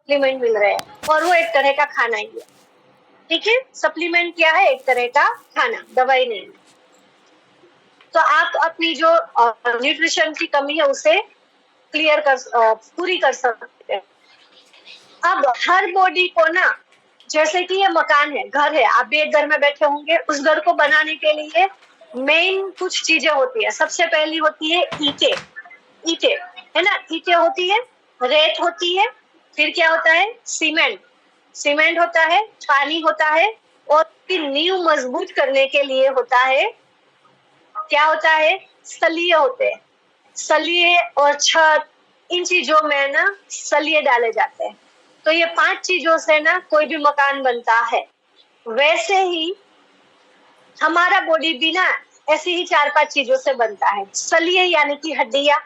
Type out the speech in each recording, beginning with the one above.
Supplement मिल रहे हैं, और वो एक तरह का खाना ही है। ठीक है, सप्लीमेंट क्या है? एक तरह का खाना, दवाई नहीं। तो आप अपनी जो न्यूट्रिशन की कमी है उसे पूरी कर सकते हैं। अब हर बॉडी को ना, जैसे कि ये मकान है, घर है, आप भी एक घर में बैठे होंगे, उस घर को बनाने के लिए मेन कुछ चीजें होती है। सबसे पहली होती है ईंटे, ईंटे है ना, ईंटे होती है, रेत होती है, फिर क्या होता है? सीमेंट, सीमेंट होता है, पानी होता है, और फिर नींव मजबूत करने के लिए होता है, क्या होता है? सलिए होते हैं, सलिए और छत, इन चीजों में ना सलिए डाले जाते हैं। तो ये 5 चीजों से ना कोई भी मकान बनता है। वैसे ही हमारा बॉडी भी ना ऐसी ही 4-5 चीजों से बनता है। सलिए यानी कि हड्डियां,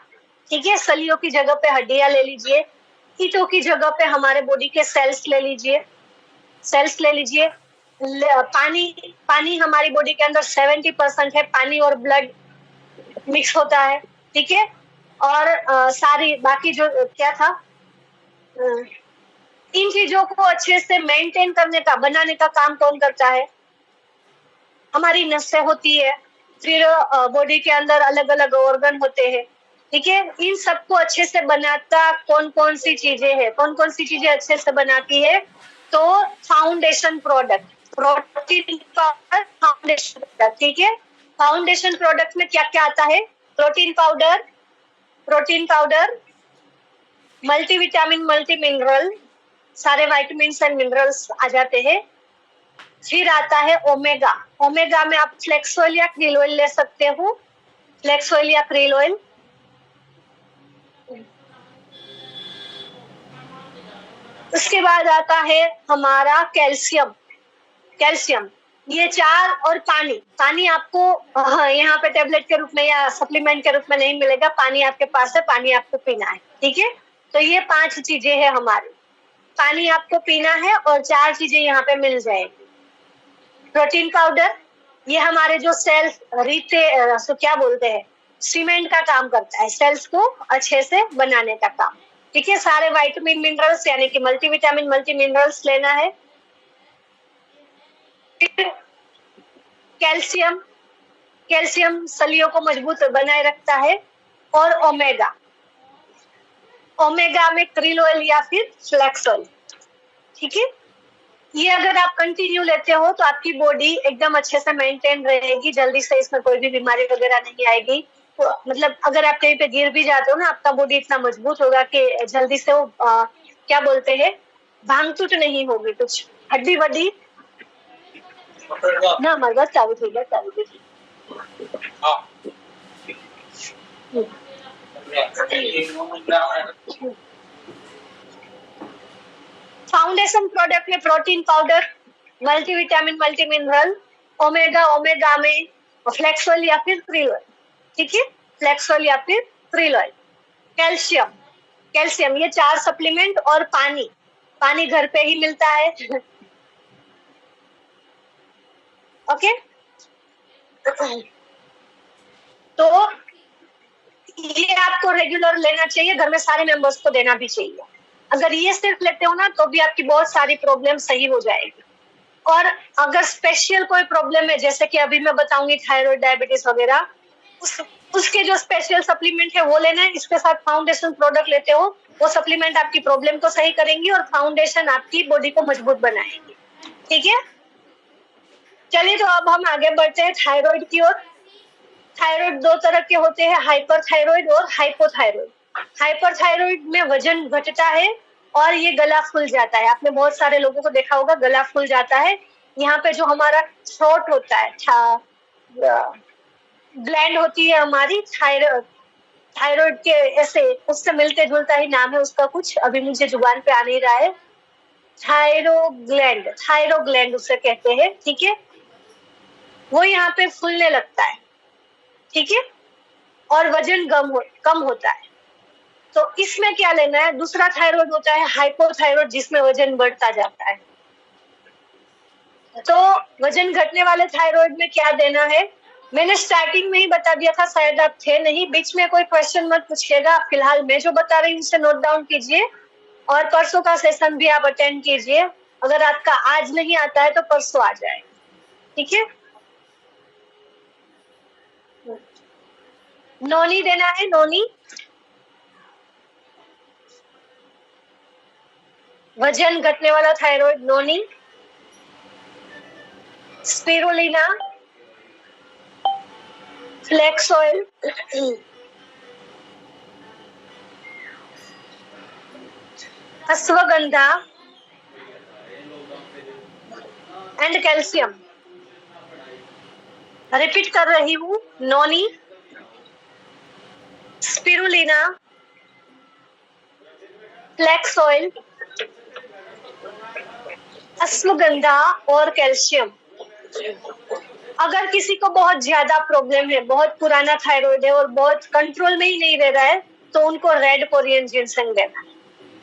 ठीक है, सलियों की जगह पे हड्डियां ले लीजिए। ईंटों की जगह पे हमारे बॉडी के सेल्स ले लीजिए, सेल्स ले लीजिए। पानी, पानी हमारी बॉडी के अंदर 70% है, पानी और ब्लड मिक्स होता है, ठीक है। और सारी बाकी जो क्या था, इन चीजों को अच्छे से मेंटेन करने का, बनाने का काम कौन करता है? हमारी नसें होती है, फिर बॉडी के अंदर अलग अलग ऑर्गन होते हैं, ठीक है। इन सबको अच्छे से बनाता कौन कौन सी चीजें हैं? कौन कौन सी चीजें अच्छे से बनाती है? तो foundation product, protein powder, foundation product, ठीक है। फाउंडेशन प्रोडक्ट में क्या क्या आता है? Protein powder, protein powder, multivitamin, multi mineral, सारे विटामिन एंड मिनरल्स आ जाते हैं। फिर आता है ओमेगा, ओमेगा में आप फ्लेक्स ऑयल या क्रिल ऑयल ले सकते हो, फ्लेक्स ऑयल या क्रिल ऑयल। उसके बाद आता है हमारा कैल्शियम, कैल्शियम, ये 4, और पानी, पानी आपको यहाँ पे टेबलेट के रूप में या सप्लीमेंट के रूप में नहीं मिलेगा, पानी आपके पास है, पानी आपको पीना है, ठीक है। तो ये 5 चीजें हैं हमारी, पानी आपको पीना है और 4 चीजें यहाँ पे मिल जाएगी। प्रोटीन पाउडर, ये हमारे जो सेल्स तो क्या बोलते हैं, सीमेंट का काम करता है, सेल्स को अच्छे से बनाने का काम, ठीक है। सारे विटामिन मिनरल्स यानी कि मल्टीविटामिन, मल्टी मिनरल्स लेना है। कैल्शियम, कैल्शियम सलियों को मजबूत बनाए रखता है। और ओमेगा, ओमेगा में क्रिल ऑयल या फिर फ्लैक्स ऑयल, ठीक है। ये अगर आप कंटिन्यू लेते हो तो आपकी बॉडी एकदम अच्छे से मेंटेन रहेगी, जल्दी से इसमें कोई भी बीमारी वगैरह नहीं आएगी। तो मतलब अगर आप कहीं पे गिर भी जाते हो ना, आपका बॉडी इतना मजबूत होगा कि जल्दी से वो क्या बोलते हैं, भांग टूट नहीं होगी, कुछ हड्डी वड्डी ना मरगा चालू થઈ ગયા, चालू થઈ ગઈ। फाउंडेशन प्रोडक्ट में protein powder, multivitamin, multi mineral, omega, omega में फ्लेक्स ऑयल या फिर क्रिल ऑयल, ठीक है, फ्लेक्स ऑयल या फिर क्रिल ऑयल। कैल्शियम, कैल्शियम, ये 4 सप्लीमेंट, और पानी, पानी घर पे ही मिलता है। ओके, तो ये आपको रेगुलर लेना चाहिए, घर में सारे मेंबर्स को देना भी चाहिए। अगर ये सिर्फ लेते हो ना तो भी आपकी बहुत सारी प्रॉब्लम सही हो जाएगी। और अगर स्पेशल कोई प्रॉब्लम है, जैसे कि अभी मैं बताऊंगी थायराइड, डायबिटीज वगैरह, उसके जो स्पेशल सप्लीमेंट है वो लेना है। इसके साथ फाउंडेशन प्रोडक्ट लेते हो, वो सप्लीमेंट आपकी प्रॉब्लम को सही करेंगी और फाउंडेशन आपकी बॉडी को मजबूत बनाएंगी, ठीक है। चलिए, तो अब हम आगे बढ़ते हैं थायराइड की ओर। थायराइड 2 तरह के होते हैं, हाइपरथायराइड और हाइपोथायराइड। हाइपरथायराइड में वजन घटता है और ये गला फूल जाता है। आपने बहुत सारे लोगों को देखा होगा, गला फूल जाता है। यहाँ पे जो हमारा थ्रोट होता है, ग्लैंड होती है हमारी थायराइड, थायराइड के ऐसे उससे मिलते जुलता ही नाम है उसका, कुछ अभी मुझे जुबान पे आ नहीं रहा है। थायरोग्लैंड, थायरोग्लैंड उसे कहते हैं, ठीक है। वो यहाँ पे फूलने लगता है, ठीक है, और वजन कम होता है। तो इसमें क्या लेना है? दूसरा थायराइड होता है हाइपोथायराइड, जिसमें वजन बढ़ता जाता है। तो वजन घटने वाले थायराइड में क्या देना है, मैंने स्टार्टिंग में ही बता दिया था, शायद आप थे नहीं, बीच में कोई क्वेश्चन मत पूछिएगा। फिलहाल मैं जो बता रही हूँ उसे नोट डाउन कीजिए। और परसों का सेशन भी आप अटेंड कीजिए। अगर आपका आज नहीं आता है तो परसों आ जाए, ठीक है। नोनी देना है, नोनी वजन घटने वाला thyroid, noni. Spirulina, flax oil, ashwagandha and calcium. Repeat कर रही हूँ, noni, spirulina, flax oil, ashwagandha और कैल्शियम। अगर किसी को बहुत ज्यादा प्रॉब्लम है, बहुत पुराना थायराइड है और बहुत कंट्रोल में ही नहीं रह रहा है, तो उनको रेड कोरियन जिनसेंग देना,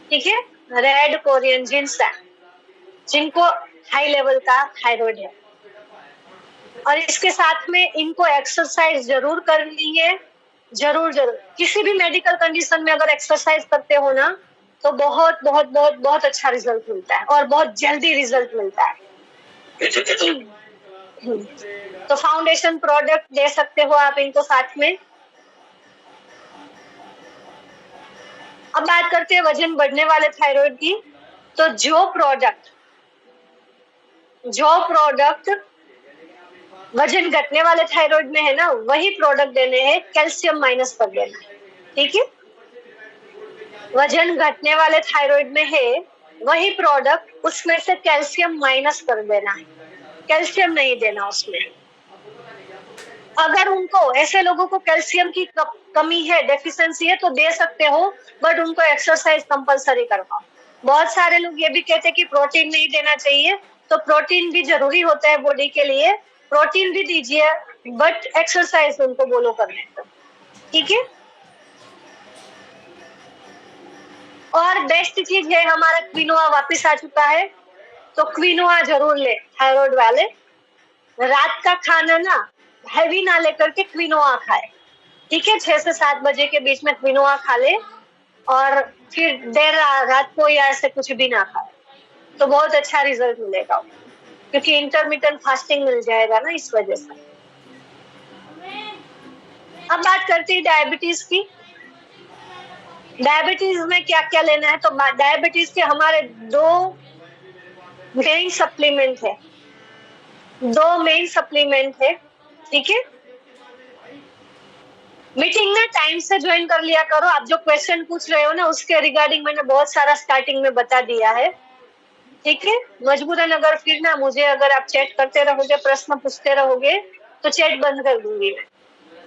ठीक है। रेड कोरियन जिनसेंग, जिनको हाई लेवल का थायराइड है। और इसके साथ में इनको एक्सरसाइज जरूर करनी है, जरूर जरूर। किसी भी मेडिकल कंडीशन में अगर एक्सरसाइज करते हो ना, तो बहुत बहुत बहुत बहुत अच्छा रिजल्ट मिलता है और बहुत जल्दी रिजल्ट मिलता है। तो फाउंडेशन प्रोडक्ट दे सकते हो आप इनको साथ में। अब बात करते हैं वजन बढ़ने वाले थायराइड की। तो जो प्रोडक्ट वजन घटने वाले थायराइड में है ना, वही प्रोडक्ट देने हैं, कैल्शियम माइनस कर देना है, ठीक है। वजन घटने वाले थायराइड में है वही प्रोडक्ट, उसमें से कैल्शियम माइनस कर देना है, कैल्शियम नहीं देना उसमें। अगर उनको, ऐसे लोगों को कैल्शियम की कमी है, डेफिशिएंसी है, तो दे सकते हो, बट उनको एक्सरसाइज कंपलसरी करवाओ। बहुत सारे लोग ये भी कहते हैं कि प्रोटीन नहीं देना चाहिए, तो प्रोटीन भी जरूरी होता है बॉडी के लिए, प्रोटीन भी दीजिए, बट एक्सरसाइज उनको बोलो करने को, ठीक है। और बेस्ट चीज है, हमारा क्विनोआ वापस आ चुका है, तो क्विनोआ जरूर ले थायराइड वाले। रात का खाना ना हैवी ना लेकर के क्विनोआ खाए, ठीक है। 6 से 7 बजे के बीच में क्विनोआ खा ले, और फिर देर रात को या ऐसे कुछ भी ना खाए, तो बहुत अच्छा रिजल्ट मिलेगा, क्योंकि इंटरमिटेंट फास्टिंग मिल जाएगा ना इस वजह से। अब बात करते हैं डायबिटीज की। डायबिटीज में क्या क्या लेना है, तो डायबिटीज के हमारे दो मेन सप्लीमेंट है, ठीक है। मीटिंग में टाइम से ज्वाइन कर लिया करो। आप जो क्वेश्चन पूछ रहे हो ना, उसके रिगार्डिंग मैंने बहुत सारा स्टार्टिंग में बता दिया है, ठीक है। मजबूरन अगर फिर ना मुझे अगर आप चैट करते रहोगे, प्रश्न पूछते रहोगे, तो चैट बंद कर दूंगी मैं।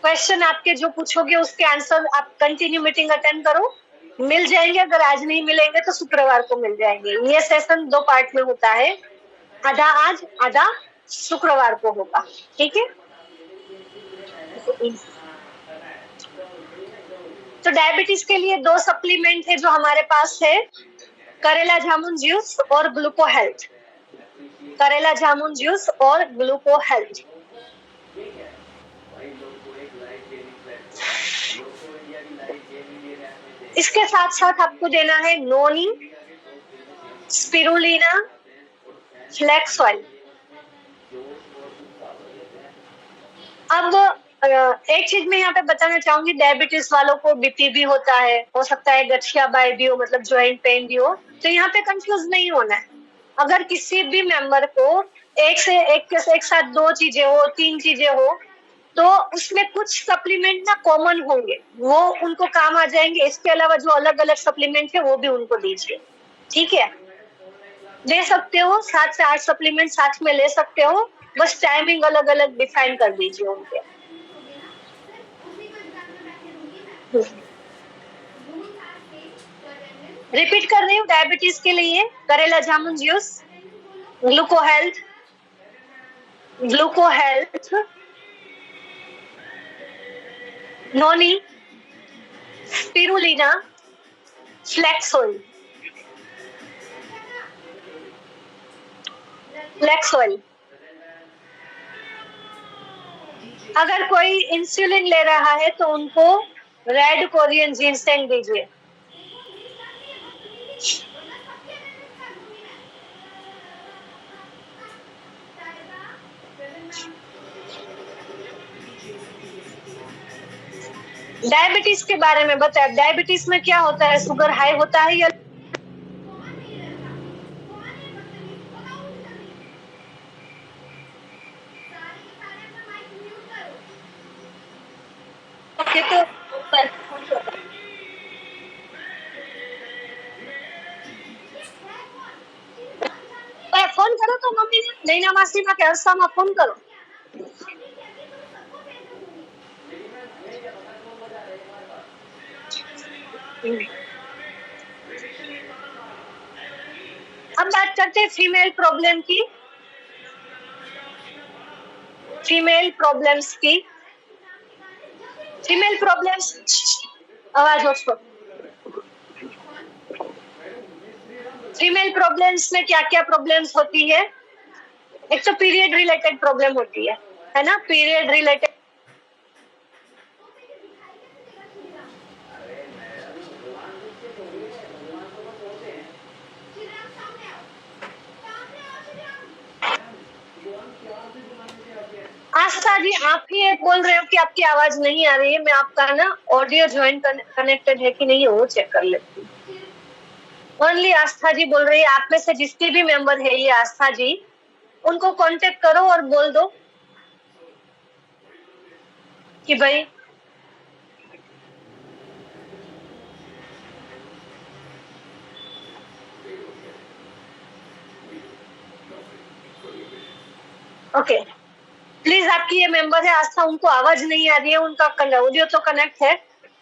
क्वेश्चन आपके जो पूछोगे उसके आंसर आप कंटिन्यू मीटिंग अटेंड करो, मिल जाएंगे। अगर आज नहीं मिलेंगे तो शुक्रवार को मिल जाएंगे। ये सेशन 2 पार्ट में होता है, आधा आज आधा शुक्रवार को होगा, ठीक है। तो डायबिटीज के लिए 2 सप्लीमेंट है जो हमारे पास है, करेला जामुन जूस और ग्लूको हेल्थ। करेला जामुन जूस और ग्लूको हेल्थ। इसके साथ साथ आपको देना है नोनी, स्पिरुलिना, फ्लेक्स ऑयल। अब एक चीज मैं यहाँ पे बताना चाहूंगी, डायबिटीज वालों को बीपी भी होता है, हो सकता है गठिया बाय भी हो, मतलब ज्वाइंट पेन भी हो, तो यहाँ पे कंफ्यूज नहीं होना है। अगर किसी भी मेंबर को एक साथ 2 चीजें हो, 3 चीजें हो, तो उसमें कुछ सप्लीमेंट ना कॉमन होंगे, वो उनको काम आ जाएंगे। इसके अलावा जो अलग अलग सप्लीमेंट है वो भी उनको दीजिए, ठीक है। दे सकते हो, 7 से 8 सप्लीमेंट साथ में ले सकते हो, बस टाइमिंग अलग अलग डिफाइन कर दीजिए उनके। रिपीट कर रही हूँ, डायबिटीज के लिए करेला जामुन जूस, ग्लूको हेल्थ, नोनी, स्पिरुलिना, फ्लेक्स ऑयल। अगर कोई इंसुलिन ले रहा है तो उनको रेड कोरियन जिनसेंग दीजिए। डायबिटीज के बारे में बताया, डायबिटीज में क्या होता है, शुगर हाई होता है या ओके तो फोन करो तो मम्मी नैना मासी में कैसा में फोन करो। अब बात करते हैं फीमेल प्रॉब्लम की, फीमेल प्रॉब्लम्स की। फीमेल प्रॉब्लम्स, आवाज उसको, फीमेल प्रॉब्लम्स में क्या क्या प्रॉब्लम्स होती है। एक तो पीरियड रिलेटेड प्रॉब्लम होती है ना, पीरियड रिलेटेड। आस्था जी आप ही एक बोल रहे हो कि आपकी आवाज नहीं आ रही है, मैं आपका ना ऑडियो ज्वाइन कनेक्टेड है कि नहीं है वो चेक कर लेती हूँ। ओनली आस्था जी बोल रही है, आप में से जिसके भी मेंबर है ये आस्था जी, उनको कांटेक्ट करो और बोल दो कि भाई ओके प्लीज, आपकी ये मेंबर है आस्था, उनको आवाज नहीं आ रही है, उनका ऑडियो तो कनेक्ट है,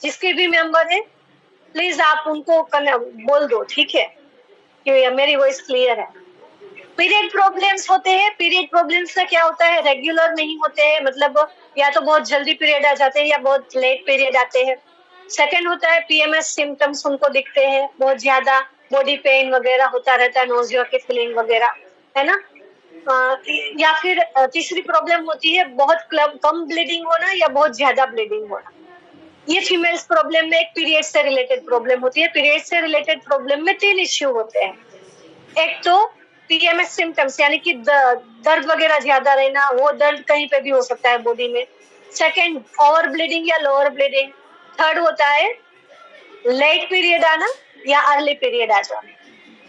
जिसके भी मेंबर है प्लीज आप उनको बोल दो, ठीक है कि मेरी वॉइस क्लियर है। पीरियड प्रॉब्लम्स होते हैं, पीरियड प्रॉब्लम्स में क्या होता है, रेगुलर नहीं होते हैं, मतलब या तो बहुत जल्दी पीरियड आ जाते हैं या बहुत लेट पीरियड आते हैं। सेकंड होता है पीएमएस सिम्टम्स उनको दिखते हैं, बहुत ज्यादा बॉडी पेन वगैरह होता रहता है, नोजिया की फीलिंग वगैरह, है ना। या फिर तीसरी प्रॉब्लम होती है बहुत कम ब्लीडिंग होना या बहुत ज्यादा ब्लीडिंग होना। ये फीमेल्स प्रॉब्लम में एक पीरियड से रिलेटेड प्रॉब्लम होती है। पीरियड से रिलेटेड प्रॉब्लम में 3 इश्यू होते हैं। एक तो पीएमएस सिम्टम्स यानी कि दर्द वगैरह ज्यादा रहना, वो दर्द कहीं पे भी हो सकता है बॉडी में। सेकंड ओवर ब्लीडिंग या लोअर ब्लीडिंग। थर्ड होता है लेट पीरियड आना या अर्ली पीरियड आ जाना।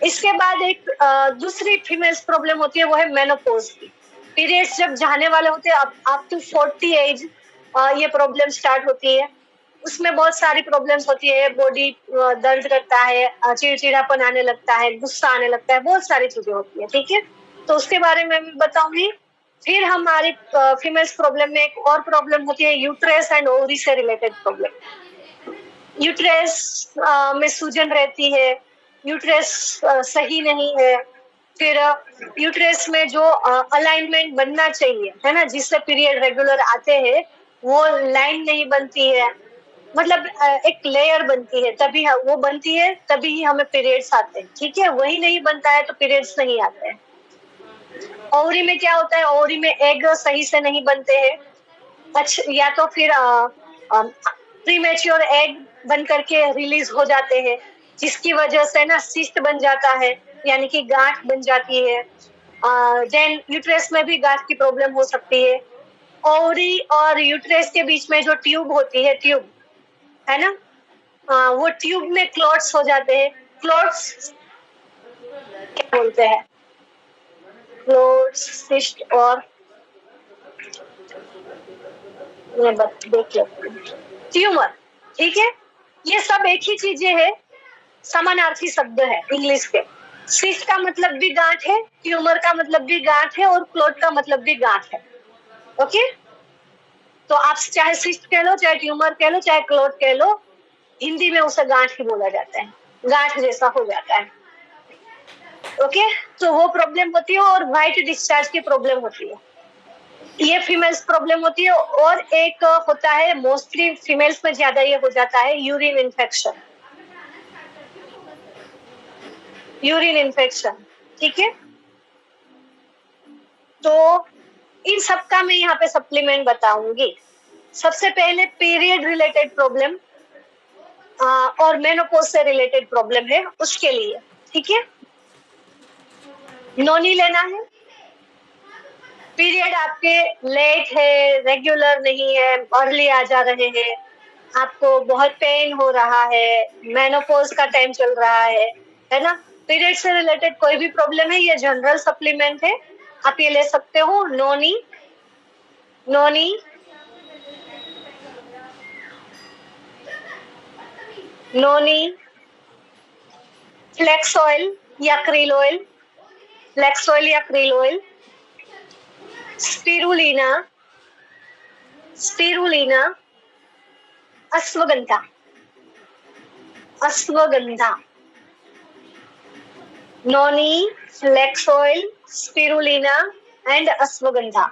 इसके बाद एक दूसरी फीमेल्स प्रॉब्लम होती है, वो है मेनोपॉज की। पीरियड्स जब जाने वाले होते हैं अप टू 40 एज ये प्रॉब्लम स्टार्ट होती है। उसमें बहुत सारी प्रॉब्लम्स होती है, बॉडी दर्द करता है, चिड़चिड़ापन आने लगता है, गुस्सा आने लगता है, बहुत सारी चीजें होती है, ठीक है। तो उसके बारे में मैं बताऊंगी। फिर हमारी फीमेल्स प्रॉब्लम में एक और प्रॉब्लम होती है यूट्रस एंड ओवरी से रिलेटेड प्रॉब्लम। यूट्रस में सूजन रहती है, यूट्रस सही नहीं है, फिर यूट्रस में जो अलाइनमेंट बनना चाहिए है ना, जिससे पीरियड रेगुलर आते हैं, वो लाइन नहीं बनती है, मतलब एक लेयर बनती है तभी वो बनती है तभी ही हमें पीरियड्स आते हैं, ठीक है। वही नहीं बनता है तो पीरियड्स नहीं आते हैं। ओवरी में क्या होता है, ओवरी में एग सही से नहीं बनते हैं, अच्छा, या तो फिर प्रीमेच्योर एग बन करके रिलीज हो जाते हैं, जिसकी वजह से ना सिस्ट बन जाता है, यानी कि गांठ बन जाती है। देन यूट्रस में भी गांठ की प्रॉब्लम हो सकती है। ओवरी और यूट्रस के बीच में जो ट्यूब होती है, ट्यूब है ना, वो ट्यूब में क्लॉट्स हो जाते हैं। क्लॉट्स क्या बोलते हैं, क्लॉट्स, सिस्ट और देख लेते हैं ट्यूमर, ठीक है। ये सब एक ही चीजें है, समानार्थी शब्द है इंग्लिश के। सिस्ट का मतलब भी गांठ है, ट्यूमर का मतलब भी गांठ है, और क्लोट का मतलब भी गांठ है। ओके, तो आप चाहे सिस्ट कह लो, चाहे ट्यूमर कह लो, चाहे क्लोट कह लो, हिंदी में उसे गांठ ही बोला जाता है, गांठ जैसा हो जाता है। ओके, तो वो प्रॉब्लम होती है, और व्हाइट डिस्चार्ज की प्रॉब्लम होती है, ये फीमेल्स प्रॉब्लम होती है। और एक होता है, मोस्टली फीमेल्स में ज्यादा ये हो जाता है, यूरिन इन्फेक्शन, यूरिन इन्फेक्शन, ठीक है। तो इन सबका मैं यहाँ पे सप्लीमेंट बताऊंगी। सबसे पहले पीरियड रिलेटेड प्रॉब्लम और मेनोपॉज से रिलेटेड प्रॉब्लम है उसके लिए, ठीक है। नोनी लेना है, पीरियड आपके लेट है, रेगुलर नहीं है, अर्ली आ जा रहे हैं, आपको बहुत पेन हो रहा है, मेनोपॉज का टाइम चल रहा है ना, पीरियड से रिलेटेड कोई भी प्रॉब्लम है, ये जनरल सप्लीमेंट है, आप ये ले सकते हो। Noni, noni, noni, flax oil या क्रील ऑयल, फ्लेक्स ऑयल या krill oil, spirulina, spirulina, ashwagandha, ashwagandha, noni, flax oil, spirulina and ashwagandha.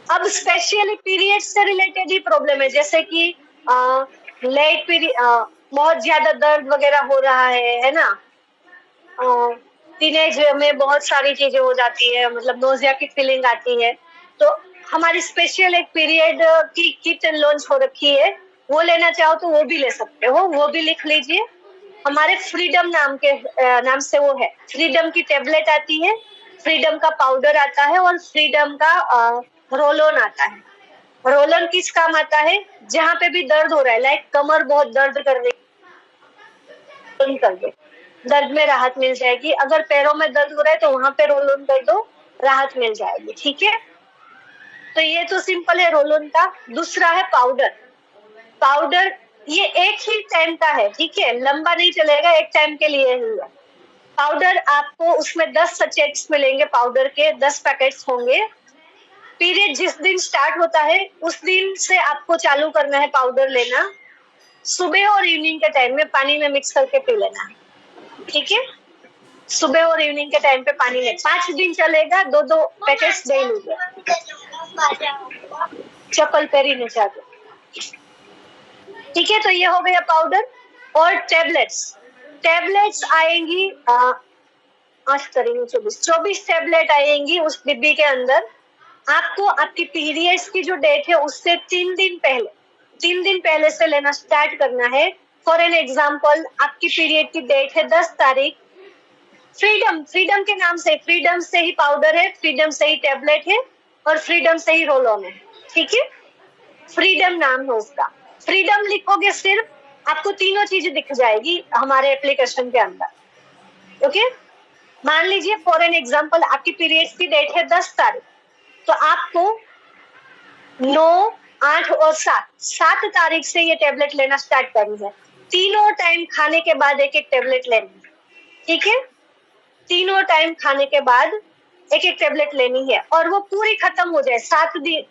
अब स्पेशली पीरियड से रिलेटेड ही प्रॉब्लम है, जैसे कि लेट पीरियड, बहुत ज्यादा दर्द वगैरह हो रहा है ना, टीनेज में बहुत सारी चीजें हो जाती है, मतलब नोजिया की फीलिंग आती है, तो हमारी स्पेशल एक पीरियड की किट लॉन्च हो रखी है, वो लेना चाहो तो वो भी ले सकते हो, वो भी लिख लीजिए। हमारे फ्रीडम नाम के नाम से वो है, फ्रीडम की टेबलेट आती है, फ्रीडम का पाउडर आता है और फ्रीडम का रोल ऑन आता है। रोल ऑन किस काम आता है, जहाँ पे भी दर्द हो रहा है, लाइक कमर बहुत दर्द कर रही, कर दो, दर्द में राहत मिल जाएगी। अगर पैरों में दर्द हो रहा है तो वहां पे रोल ऑन कर दो, राहत मिल जाएगी। ठीक है, तो ये तो सिंपल है रोल ऑन का। दूसरा है पाउडर। पाउडर ये एक ही टाइम का है, ठीक है, लंबा नहीं चलेगा, एक टाइम के लिए ही है। पाउडर आपको उसमें 10 सचेट्स मिलेंगे, पाउडर के 10 पैकेट्स होंगे। पीरियड जिस दिन स्टार्ट होता है उस दिन से आपको चालू करना है पाउडर लेना, सुबह और इवनिंग के टाइम में पानी में मिक्स करके पी लेना है। ठीक है, सुबह और इवनिंग के टाइम पे पानी में 5 दिन चलेगा, 2-2 पैकेट्स डेली। चप्पल पेरी नहीं चाहते। ठीक है, तो ये हो गया पाउडर। और टैबलेट्स, टैबलेट्स आएंगी 24 टैबलेट आएंगी उस डिब्बी के अंदर। आपको आपकी पीरियड्स की जो डेट है उससे 3 दिन पहले से लेना स्टार्ट करना है। फॉर एन एग्जाम्पल, आपकी पीरियड की डेट है 10 तारीख, फ्रीडम, फ्रीडम के नाम से, फ्रीडम से ही पाउडर है, फ्रीडम से ही टैबलेट है और फ्रीडम से ही रोल ऑन है। ठीक है, फ्रीडम नाम है उसका। फ्रीडम लिखोगे सिर्फ, आपको तीनों चीजें दिख जाएगी हमारे एप्लीकेशन के अंदर। ओके, मान लीजिए फॉर एन एग्जाम्पल आपकी पीरियड्स की डेट है 10 तारीख, तो आपको 9, 8 और 7 तारीख से ये टेबलेट लेना स्टार्ट करनी है। तीनों टाइम खाने के बाद एक एक टेबलेट लेनी है। ठीक है, तीनों टाइम खाने के बाद एक एक टेबलेट लेनी है और वो पूरी खत्म हो जाए 7 दिन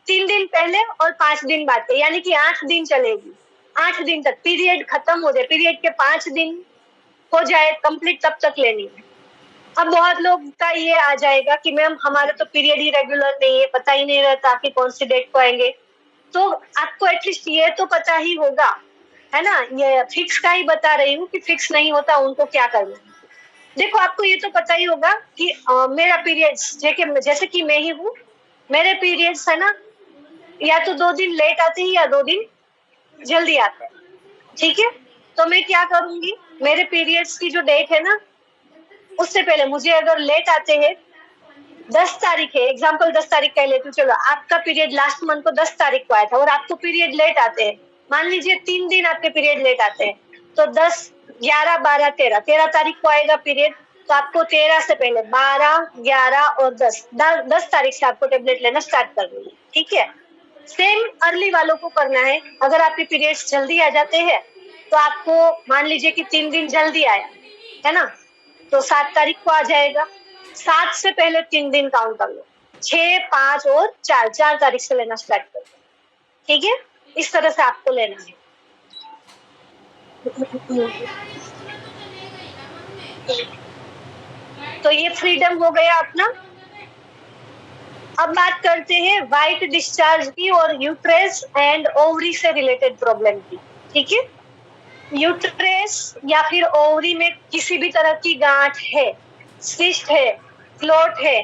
3 दिन पहले और 5 दिन बाद, यानी कि 8 दिन चलेगी। 8 दिन तक पीरियड खत्म हो जाए, पीरियड के 5 दिन हो जाए कंप्लीट, तब तक लेनी है। अब बहुत लोग का ये आ जाएगा कि मैम हमारा तो पीरियड ही रेगुलर नहीं है, पता ही नहीं रहता कि कौन सी डेट को आएंगे, तो आपको एटलीस्ट ये तो पता ही होगा, है ना, ये फिक्स का ही बता रही हूँ कि फिक्स नहीं होता उनको क्या करना है। देखो, आपको ये तो पता ही होगा कि मेरा पीरियड्स जैसे कि मैं ही हूँ, मेरे पीरियड्स है ना, या तो 2 दिन लेट आते हैं या 2 दिन जल्दी आते हैं। ठीक है, तो मैं क्या करूंगी, मेरे पीरियड्स की जो डेट है ना, उससे पहले मुझे अगर लेट आते हैं, 10 तारीख है एग्जाम्पल, 10 तारीख कह लेती हूँ, चलो आपका पीरियड लास्ट मंथ को 10 तारीख को आया था और आपको पीरियड लेट आते हैं, मान लीजिए 3 दिन आपके पीरियड लेट आते हैं, तो 10, 11, 12, 13 तारीख को आएगा पीरियड, तो आपको 13 से पहले 12, 11 और 10 तारीख से आपको टेबलेट लेना स्टार्ट कर देंगे। ठीक है, सेम अर्ली वालों को करना है। अगर आपके पीरियड्स जल्दी आ जाते हैं तो आपको मान लीजिए कि 3 दिन जल्दी आया है ना, तो 7 तारीख को आ जाएगा, 7 से पहले 3 दिन काउंट कर लो, 6, 5 और 4 तारीख से लेना स्टार्ट कर दो। ठीक है, इस तरह से आपको लेना है। तो ये फ्रीडम हो गया अपना। अब बात करते हैं व्हाइट डिस्चार्ज की और यूट्रेस एंड ओवरी से रिलेटेड प्रॉब्लम की। ठीक है, यूट्रेस या फिर ओवरी में किसी भी तरह की गांठ है, सिस्ट है, क्लोट है,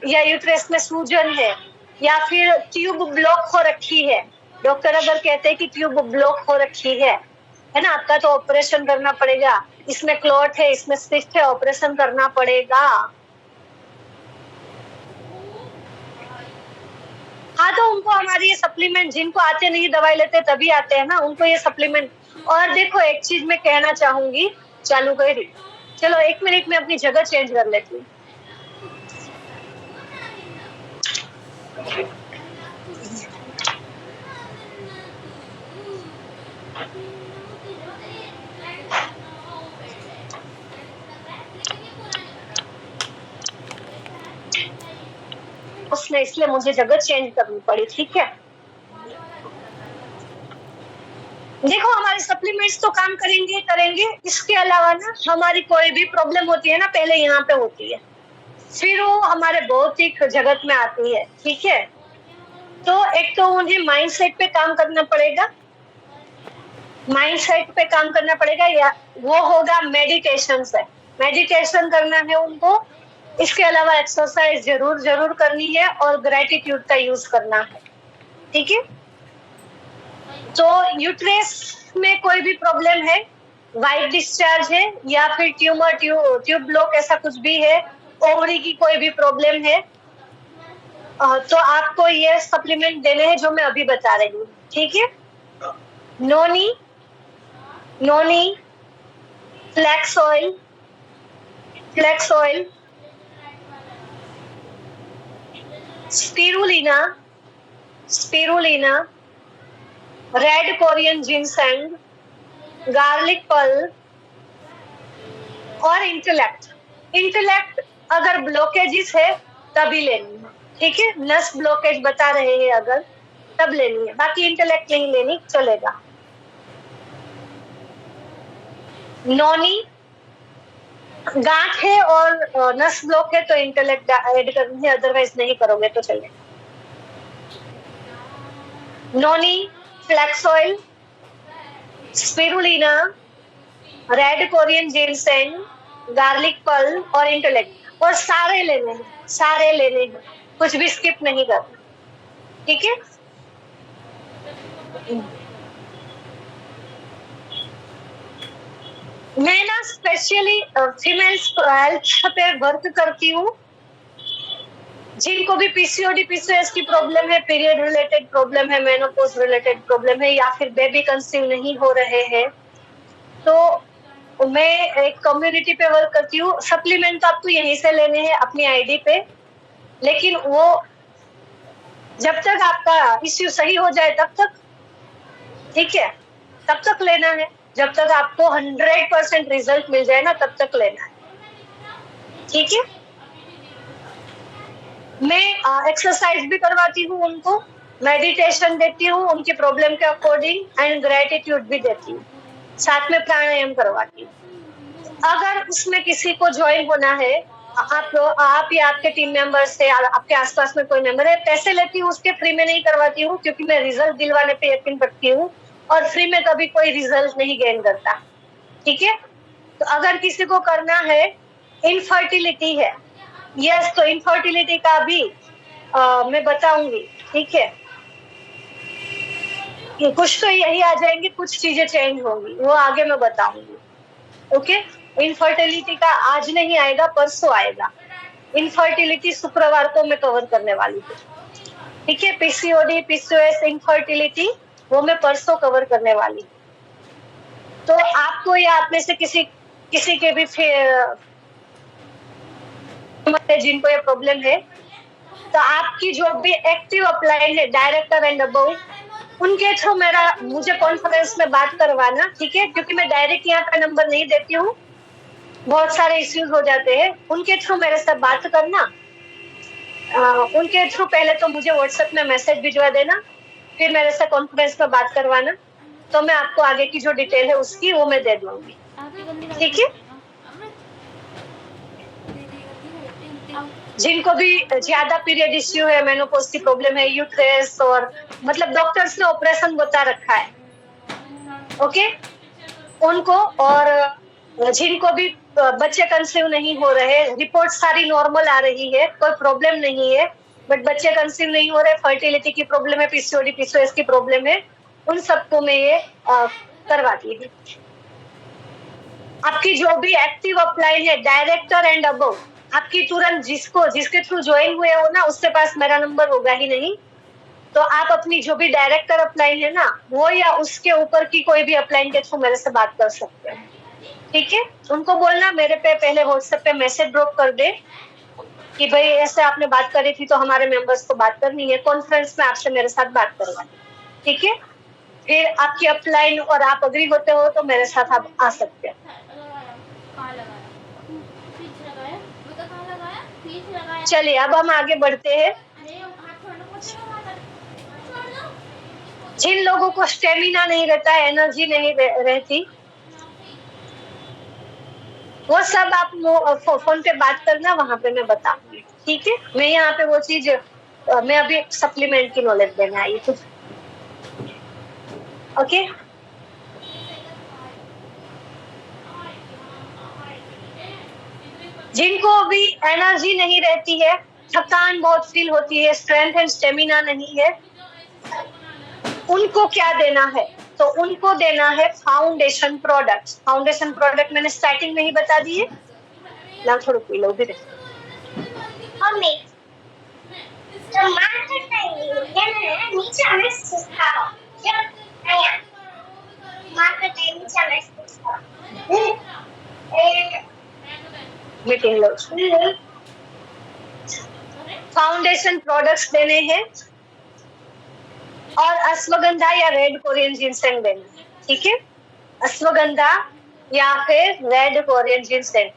या यूट्रेस में सूजन है, या फिर ट्यूब ब्लॉक हो रखी है, डॉक्टर अगर कहते हैं कि ट्यूब ब्लॉक हो रखी है ना, आपका तो ऑपरेशन करना पड़ेगा, इसमें क्लोट है, इसमें सिस्ट है, ऑपरेशन करना पड़ेगा। हाँ, तो उनको हमारी ये सप्लीमेंट, जिनको आते नहीं दवाई लेते तभी आते हैं ना, उनको ये सप्लीमेंट। और देखो एक चीज मैं कहना चाहूंगी, चालू कर रही, चलो 1 मिनट में अपनी जगह चेंज कर लेती हूँ। उसने इसलिए मुझे जगह चेंज करनी पड़ी, ठीक है। देखो हमारे सप्लीमेंट्स तो काम करेंगे करेंगे, इसके अलावा ना हमारी कोई भी प्रॉब्लम होती है ना, पहले यहाँ पे होती है, फिर वो हमारे भौतिक जगत में आती है, ठीक है। तो एक तो मुझे माइंडसेट पे काम करना पड़ेगा, माइंडसेट पे काम करना पड़ेगा, या वो होगा मेडिटेशन से, मेडिटेशन करना है उनको। इसके अलावा एक्सरसाइज जरूर जरूर करनी है और ग्रेटिट्यूड का यूज करना है, ठीक है। तो यूट्रेस में कोई भी प्रॉब्लम है, वाइट डिस्चार्ज है या फिर ट्यूमर ट्यूब ब्लॉक ऐसा कुछ भी है, ओवरी की कोई भी प्रॉब्लम है, तो आपको ये सप्लीमेंट देने हैं जो मैं अभी बता रही हूँ, ठीक है। Noni, noni, flax oil, flax oil, spirulina, spirulina, red Korean ginseng, garlic pearl और इंटेलेक्ट। इंटेलेक्ट अगर ब्लॉकेजेस है तभी लेनी है, ठीक है। नस ब्लॉकेज बता रहे हैं अगर, तब लेनी है, बाकी इंटेलेक्ट नहीं लेनी, चलेगा। नोनी, गांठ है और नस ब्लॉक है तो इंटेलेक्ट ऐड करनी है, अदरवाइज नहीं करोगे तो चलेगा। Noni, flax oil, spirulina, red Korean ginseng, garlic pearl और इंटेलेक्ट, और सारे लेने हैं, सारे लेने हैं, कुछ भी स्किप नहीं करना, ठीक है। मैं ना स्पेशली फीमेल्स हेल्थ पे वर्क करती हूँ, जिनको भी पीसीओडी पीसीओएस की प्रॉब्लम है, पीरियड रिलेटेड प्रॉब्लम है, मेनोपॉज रिलेटेड प्रॉब्लम है, या फिर बेबी कंसीव नहीं हो रहे हैं, तो मैं एक कम्युनिटी पे वर्क करती हूँ। सप्लीमेंट तो आपको यहीं से लेने हैं अपनी आईडी पे, लेकिन वो जब तक आपका इश्यू सही हो जाए तब तक, ठीक है, तब तक लेना है, जब तक आपको 100% रिजल्ट मिल जाए ना तब तक लेना है, ठीक है। मैं एक्सरसाइज भी करवाती हूँ उनको, मेडिटेशन देती हूँ उनकी प्रॉब्लम के अकॉर्डिंग, एंड ग्रेटिट्यूड भी देती हूँ, साथ में प्राणायाम करवाती हूँ। अगर उसमें किसी को ज्वाइन होना है, आप या आपके टीम मेंबर से, आपके आसपास में कोई मेंबर है, पैसे लेती हूँ उसके, फ्री में नहीं करवाती हूँ, क्योंकि मैं रिजल्ट दिलवाने पे यकीन रखती हूँ और फ्री में कभी कोई रिजल्ट नहीं गेन करता, ठीक है। तो अगर किसी को करना है, इनफर्टिलिटी है, यस, तो इनफर्टिलिटी का भी मैं बताऊंगी, ठीक है। कुछ तो यही आ जाएंगे, कुछ चीजें चेंज होंगी, वो आगे मैं बताऊंगी, ओके। इनफर्टिलिटी का आज नहीं आएगा, परसों आएगा। इनफर्टिलिटी शुक्रवार को मैं कवर करने वाली हूँ, ठीक है। पीसीओडी पीसीओएस इनफर्टिलिटी वो मैं परसों कवर करने वाली हूँ। तो आपको या आप में से किसी के भी जिनको ये प्रॉब्लम है, तो आपकी जो भी एक्टिव अपलाइन है, डायरेक्टर एंड अबव, उनके थ्रू मुझे कॉन्फ्रेंस में बात करवाना, ठीक है, क्योंकि मैं डायरेक्ट यहाँ का नंबर नहीं देती हूँ, बहुत सारे इश्यूज हो जाते हैं। उनके थ्रू मेरे साथ बात करना, उनके थ्रू पहले तो मुझे व्हाट्सएप में मैसेज भिजवा देना, फिर मेरे से कॉन्फ्रेंस में बात करवाना, तो मैं आपको आगे की जो डिटेल है उसकी वो मैं दे दूंगी, ठीक है। जिनको भी ज्यादा पीरियड इश्यू है, मेनोपॉज की प्रॉब्लम है, यूट्रेस, और मतलब डॉक्टर्स ने ऑपरेशन बता रखा है, ओके, उनको, और जिनको भी बच्चे कंसीव नहीं हो रहे, रिपोर्ट सारी नॉर्मल आ रही है, कोई प्रॉब्लम नहीं है, बट बच्चे कंसीव नहीं हो रहे, फर्टिलिटी की प्रॉब्लम है, पीसीओडी पीसीओएस की प्रॉब्लम है, उन सबको मैं ये करवाती हूँ। आपकी जो भी एक्टिव अपलाइन है, डायरेक्टर एंड अबव, आपकी तुरंत जिसके थ्रू ज्वाइन हुए हो ना, उसके पास मेरा नंबर होगा ही नहीं, तो आप अपनी जो भी डायरेक्टर अपलाइन है ना, वो या उसके ऊपर की कोई भी अपलाइन के थ्रू मेरे से बात कर सकते हैं, ठीक है। उनको बोलना मेरे पे पहले व्हाट्सएप पे मैसेज ड्रॉप कर दे कि भाई ऐसे आपने बात करी थी तो हमारे मेंबर्स को बात करनी है, कॉन्फ्रेंस में आपसे मेरे साथ बात करवानी, ठीक है। फिर आपकी अपलाइन और आप अग्री होते हो तो मेरे साथ आप आ सकते हैं। चलिए अब हम आगे बढ़ते हैं। जिन लोगों को स्टेमिना नहीं रहता, एनर्जी नहीं रहती, वो सब आप फोन पे बात करना, वहां पे मैं बताऊंगी, ठीक है। मैं यहाँ पे वो चीज मैं अभी सप्लीमेंट की नॉलेज देने आई कुछ, ओके। जिनको भी एनर्जी नहीं रहती है, थकान बहुत फील होती है, स्ट्रेंथ एंड स्टेमिना नहीं है, उनको क्या देना है? तो उनको देना है फाउंडेशन प्रोडक्ट। फाउंडेशन प्रोडक्ट मैंने स्टार्टिंग में ही बता दिए। लाओ थोड़ा पी लो भी। मम्मी तो मार्केट में नीचे में सिखाओ, मार्केट में नीचे में सिखाओ मीटिंग लो। फाउंडेशन प्रोडक्ट्स देने हैं और अश्वगंधा या रेड कोरियन जिनसेंग देना है, ठीक है। अश्वगंधा या फिर रेड कोरियन जिनसेंग।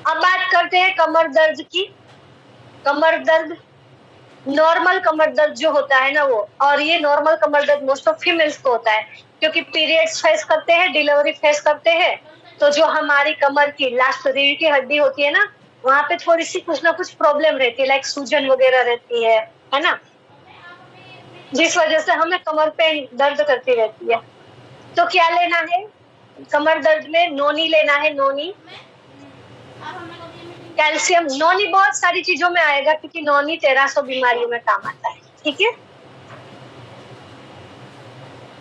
अब बात करते हैं कमर दर्द की। कमर दर्द, नॉर्मल कमर दर्द जो होता है ना वो, और ये नॉर्मल कमर दर्द मोस्ट ऑफ फीमेल्स को होता है, क्योंकि पीरियड्स फेस करते हैं, डिलीवरी फेस करते हैं, तो जो हमारी कमर की लास्ट रीढ़ की हड्डी होती है ना, वहां पे थोड़ी सी कुछ ना कुछ प्रॉब्लम रहती है, लाइक सूजन वगैरह रहती है ना, जिस वजह से हमें कमर पे दर्द करती रहती है। तो क्या लेना है कमर दर्द में? नोनी लेना है, नोनी, कैल्शियम। नोनी बहुत सारी चीजों में आएगा, क्योंकि नोनी 1300 बीमारियों में काम आता है, ठीक है।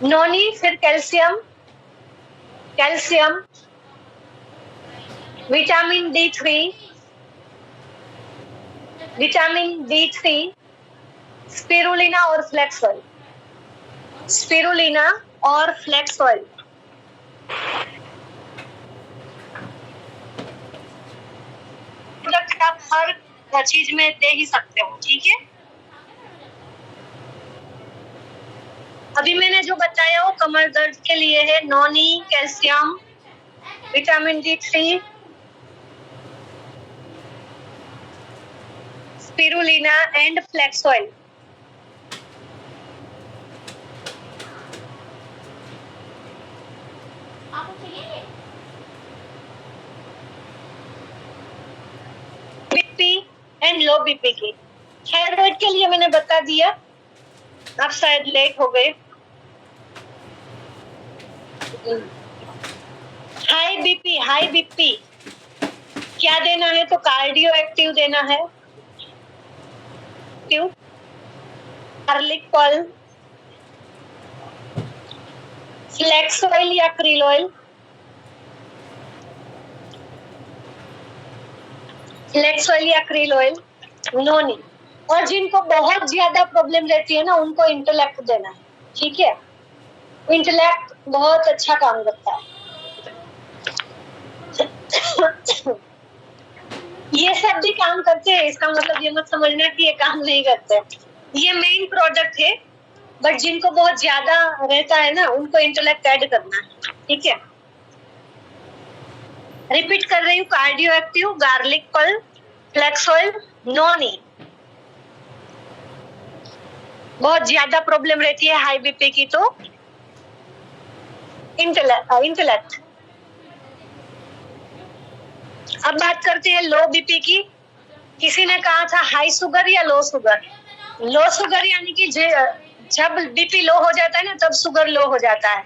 नोनी, फिर calcium, calcium, vitamin D3, vitamin D3, spirulina और फ्लेक्स ऑयल, स्पिरुलिना और फ्लेक्स ऑयल। आप हर चीज में दे ही सकते हो, ठीक है। अभी मैंने जो बताया वो कमर दर्द के लिए है, noni, calcium, vitamin D3, spirulina and flax oil. BP and low BP की। थायराइड के लिए मैंने बता दिया, आप शायद लेट हो गए। हाई बीपी क्या देना है? तो कार्डियो एक्टिव देना है, गार्लिक पल, फ्लेक्स ऑयल या क्रील ऑयल, फ्लेक्स ऑयल या क्रील ऑयल, नोनी। और जिनको बहुत ज्यादा प्रॉब्लम रहती है ना, उनको इंटेलेक्ट देना है, ठीक है। इंटेलेक्ट बहुत अच्छा काम करता है। ये सब भी काम करते हैं, इसका मतलब ये मत समझना कि ये काम नहीं करते। ये मेन प्रोडक्ट है, बट जिनको बहुत ज्यादा रहता है ना, उनको इंटेलेक्ट ऐड करना है, ठीक है। रिपीट कर रही हूँ, कार्डियो एक्टिव, गार्लिक पल, फ्लेक्स ऑयल, नोनी। बहुत ज्यादा प्रॉब्लम रहती है हाई बीपी की तो इंटेलेक्ट। अब बात करते हैं लो बीपी की। किसी ने कहा था हाई शुगर या लो शुगर। लो शुगर यानी कि जब बीपी लो हो जाता है ना, तब शुगर लो हो जाता है।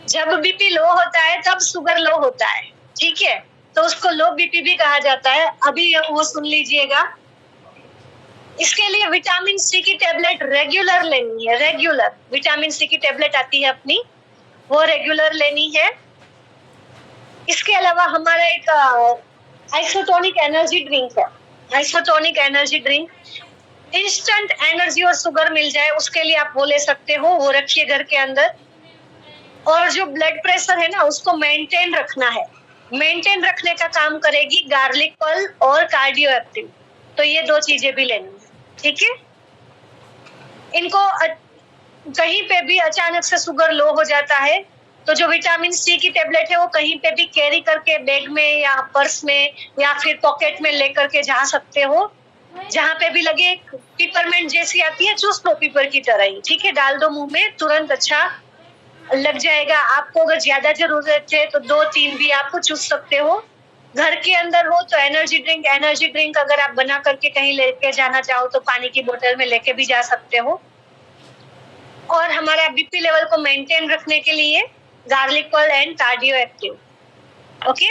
जब बीपी लो होता है तब शुगर लो होता है, ठीक है। तो उसको लो बीपी भी कहा जाता है। अभी वो सुन लीजिएगा। इसके लिए विटामिन सी की टेबलेट रेगुलर लेनी है, रेगुलर विटामिन सी की टेबलेट आती है अपनी, वो रेगुलर लेनी है। इसके अलावा हमारा एक आइसोटोनिक एनर्जी ड्रिंक है। Isotonic energy drink, instant energy और शुगर मिल जाए उसके लिए आप वो ले सकते हो, वो रखिए घर के अंदर। और जो ब्लड प्रेशर है ना उसको मेंटेन रखना है, मेंटेन रखने का काम करेगी गार्लिक पल और कार्डियो एक्टिव। तो ये दो चीजें भी लेनी है, ठीक है। इनको कहीं पे भी अचानक से शुगर लो हो जाता है तो जो विटामिन सी की टेबलेट है वो कहीं पे भी कैरी करके बैग में या पर्स में या फिर पॉकेट में लेकर के जा सकते हो। जहां पे भी लगे, पिपरमेंट जैसी आती है, चूस लो पीपर की तरह ही, ठीक है, डाल दो मुंह में, तुरंत अच्छा लग जाएगा। आपको अगर ज्यादा जरूरत है तो 2-3 भी आपको चूस सकते हो। घर के अंदर हो तो एनर्जी ड्रिंक अगर आप बना करके कहीं लेके जाना चाहो तो पानी की बोतल में लेके भी जा सकते हो। और हमारा बीपी लेवल को मेंटेन रखने के लिए garlic Perl and cardio active. Okay,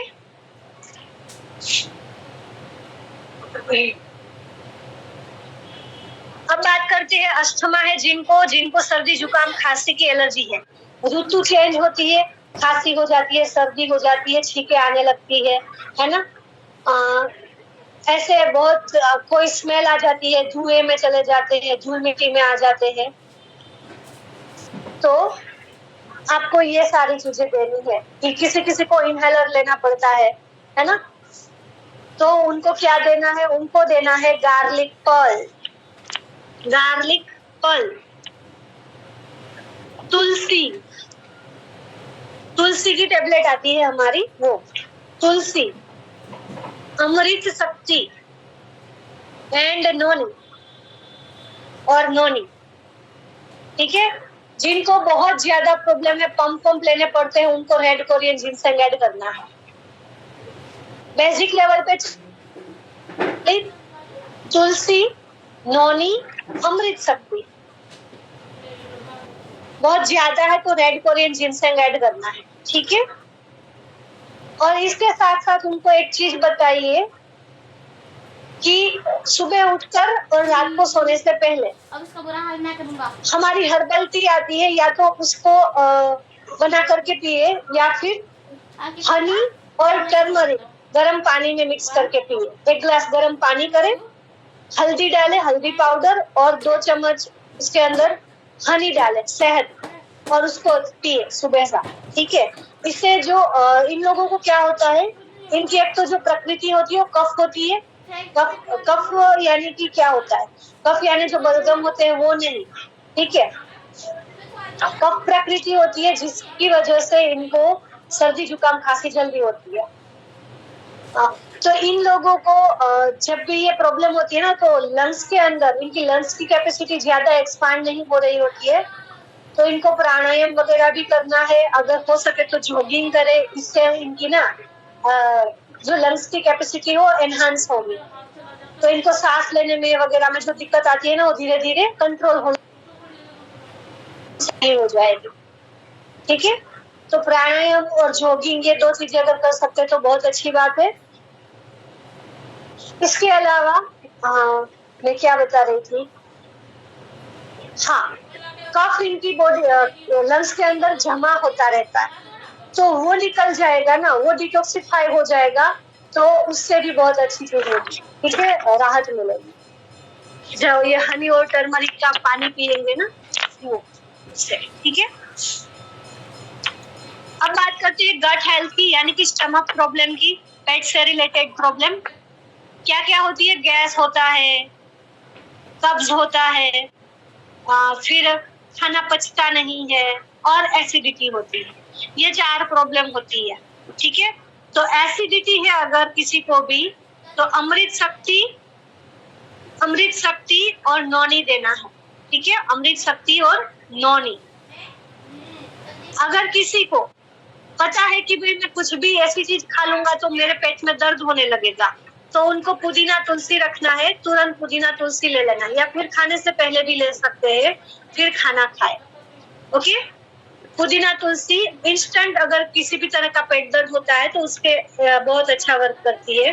अब बात करते हैं अस्थमा है जिनको सर्दी जुकाम खांसी की एलर्जी है। ऋतु चेंज होती है, खांसी हो जाती है, सर्दी हो जाती है, छींके आने लगती है ना। ऐसे बहुत कोई स्मेल आ जाती है, धुएं में चले जाते हैं, धूल मिट्टी में आ जाते हैं। तो आपको ये सारी चीजें देनी है कि किसी किसी को इनहेलर लेना पड़ता है ना। तो उनको क्या देना है, उनको देना है गार्लिक पर्ल। गार्लिक पर्ल, तुलसी, तुलसी की टेबलेट आती है हमारी, वो तुलसी, अमृत शक्ति एंड नोनी और नोनी, ठीक है। जिनको बहुत ज्यादा प्रॉब्लम है, पंप लेने पड़ते हैं, उनको रेड कोरियन जिनसेंग ऐड करना है। बेसिक लेवल पे तुलसी, नोनी, अमृत शक्ति। बहुत ज्यादा है तो रेड कोरियन जिनसेंग ऐड करना है, ठीक है। और इसके साथ साथ उनको एक चीज बताइए कि सुबह उठकर और रात को सोने से पहले अब इसका बुरा हाल मैं करूंगा। हमारी हर्बल टी आती है, या तो उसको बना करके पिए या फिर हनी और टर्मरिक गर्म पानी में मिक्स करके पिए। 1 गिलास गर्म पानी करें, हल्दी डालें, हल्दी पाउडर, और 2 चम्मच उसके अंदर हनी डालें, शहद, और उसको पिए सुबह शाम, ठीक है। इससे जो इन लोगों को क्या होता है, इनकी एक तो जो प्रकृति होती है वो कफ होती है। कफ यानी कि क्या होता है, कफ यानी जो बलगम होते हैं वो नहीं, ठीक है। कफ प्रकृति होती है जिसकी वजह से इनको सर्दी जुकाम खांसी जल्दी होती है। तो इन लोगों को जब भी ये प्रॉब्लम होती है ना तो लंग्स के अंदर इनकी लंग्स की कैपेसिटी ज्यादा एक्सपांड नहीं हो रही होती है, तो इनको प्राणायाम वगैरह भी करना है। अगर हो सके तो जॉगिंग करे, इससे इनकी ना जो लंग्स की कैपेसिटी हो एनहांस होगी, तो इनको सांस लेने में वगैरह में जो दिक्कत आती है ना वो धीरे धीरे कंट्रोल हो जाएगी, ठीक है। तो प्राणायाम और जॉगिंग ये 2 चीजें अगर कर सकते तो बहुत अच्छी बात है। इसके अलावा मैं क्या बता रही थी, हाँ, कफ इनकी बॉडी लंग्स के अंदर जमा होता रहता है, तो वो निकल जाएगा ना, वो डिटॉक्सिफाई हो जाएगा, तो उससे भी बहुत अच्छी चीज होगी, ठीक है, राहत मिलेगी। जब ये हनी और टर्मरिक का पानी पियेंगे ना वो उससे, ठीक है। अब बात करते हैं गट हेल्थ की, यानी कि स्टमक प्रॉब्लम की, पेट से रिलेटेड प्रॉब्लम क्या क्या होती है। गैस होता है, कब्ज होता है, फिर खाना पचता नहीं है, और एसिडिटी होती है। ये 4 प्रॉब्लम होती है, ठीक है। तो एसिडिटी है अगर किसी को भी, तो अमृत शक्ति और नौनी देना है, ठीक है, अमृत शक्ति और नौनी। अगर किसी को पता है कि भाई मैं कुछ भी ऐसी चीज खा लूंगा तो मेरे पेट में दर्द होने लगेगा, तो उनको पुदीना तुलसी रखना है, तुरंत पुदीना तुलसी ले लेना, या फिर खाने से पहले भी ले सकते हैं, फिर खाना खाए, ओके। पुदीना तुलसी इंस्टेंट अगर किसी भी तरह का पेट दर्द होता है तो उसके बहुत अच्छा वर्क करती है।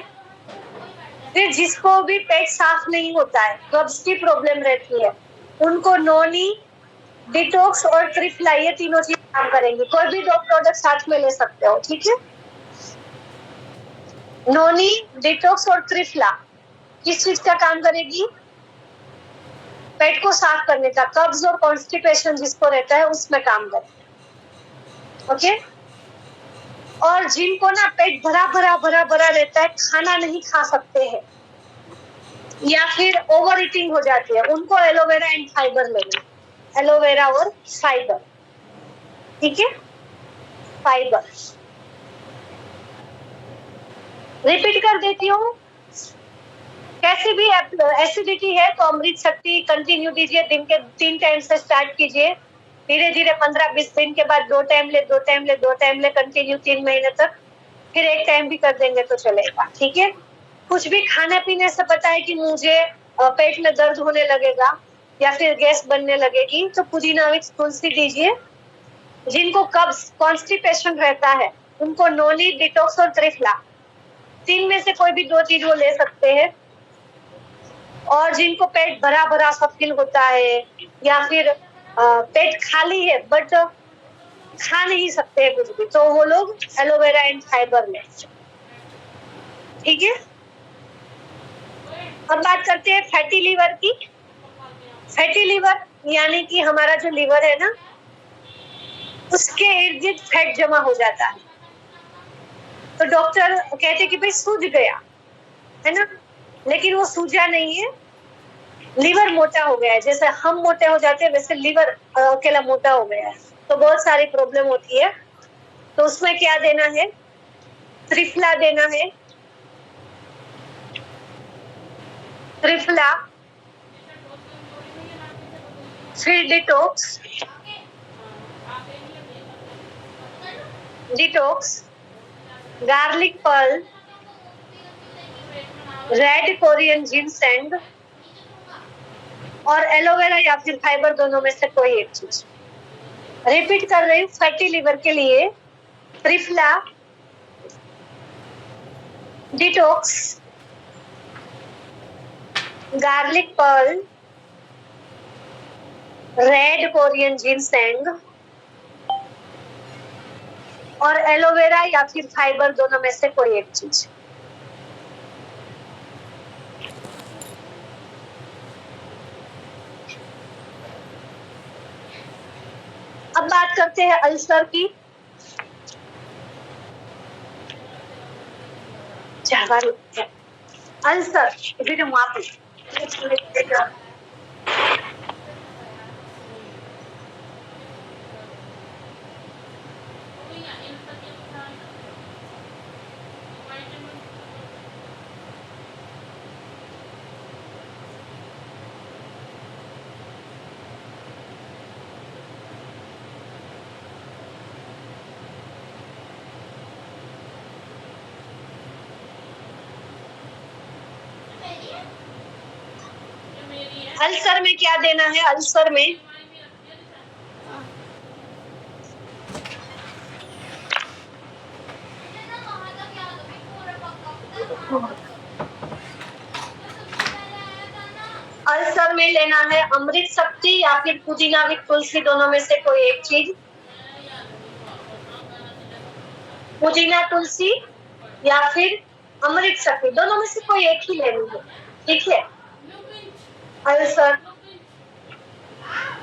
फिर जिसको भी पेट साफ नहीं होता है, कब्ज की प्रॉब्लम रहती है, उनको नोनी, डिटॉक्स और ट्रिप्ला, ये तीनों चीज काम करेंगे। कोई भी 2 प्रोडक्ट साथ में ले सकते हो, ठीक है। नोनी, डिटॉक्स और त्रिफला किस चीज का काम करेगी? पेट को साफ करने का, कब्ज और कॉन्स्टिपेशन जिसको रहता है उसमें काम करेगी। ओके। और जिनको ना पेट भरा भरा भरा भरा रहता है, खाना नहीं खा सकते हैं या फिर ओवर ईटिंग हो जाती है, उनको एलोवेरा एंड फाइबर लेना, एलोवेरा और फाइबर। ठीक है, फाइबर। रिपीट कर देती हूँ, कैसी भी एसिडिटी है तो अमृत शक्ति कंटिन्यू दीजिए, दिन के 3 टाइम से स्टार्ट कीजिए, धीरे धीरे 15-20 दिन के बाद 2 टाइम ले, 2 टाइम ले, 2 टाइम ले, कंटिन्यू 3 महीने तक, फिर 1 टाइम भी कर देंगे तो चलेगा। ठीक है। कुछ भी खाने पीने से पता है कि मुझे पेट में दर्द होने लगेगा या फिर गैस बनने लगेगी, तो पुदीना विक्स तुलसी दीजिए। जिनको कब्ज कॉन्स्टिपेशन रहता है उनको नोनी, डिटॉक्स और त्रिफला, 3 में से कोई भी 2 चीज वो ले सकते हैं। और जिनको पेट भरा भरा सा फील होता है या फिर पेट खाली है बट खा नहीं सकते हैं कुछ भी, तो वो लोग एलोवेरा एंड फाइबर लें। ठीक है। अब बात करते हैं फैटी लीवर की। फैटी लीवर यानी कि हमारा जो लीवर है ना, उसके इर्द गिर्द फैट जमा हो जाता है, तो डॉक्टर कहते कि भाई सूज गया है ना, लेकिन वो सूजा नहीं है, लीवर मोटा हो गया है। जैसे हम मोटे हो जाते हैं वैसे लीवर अकेला मोटा हो गया है, तो बहुत सारी प्रॉब्लम होती है। तो उसमें क्या देना है? त्रिफला देना है, त्रिफला, फिर detox, detox, garlic pearl, red Korean ginseng और एलोवेरा या फिर फाइबर, दोनों में से कोई एक चीज। रिपीट कर रही हूँ, फैटी लीवर के लिए triphala, detox, garlic pearl, red Korean ginseng और एलोवेरा या फिर फाइबर, दोनों में से कोई एक चीज। अब बात करते हैं अल्सर की। अल्सर अल्सर में क्या देना है? अल्सर में अल्सर में लेना है अमृत शक्ति या फिर पुदीना विद तुलसी, दोनों में से कोई एक चीज। पुदीना तुलसी या फिर अमृत शक्ति, दोनों में से कोई एक ही लेनी है। ठीक है। अल्सर,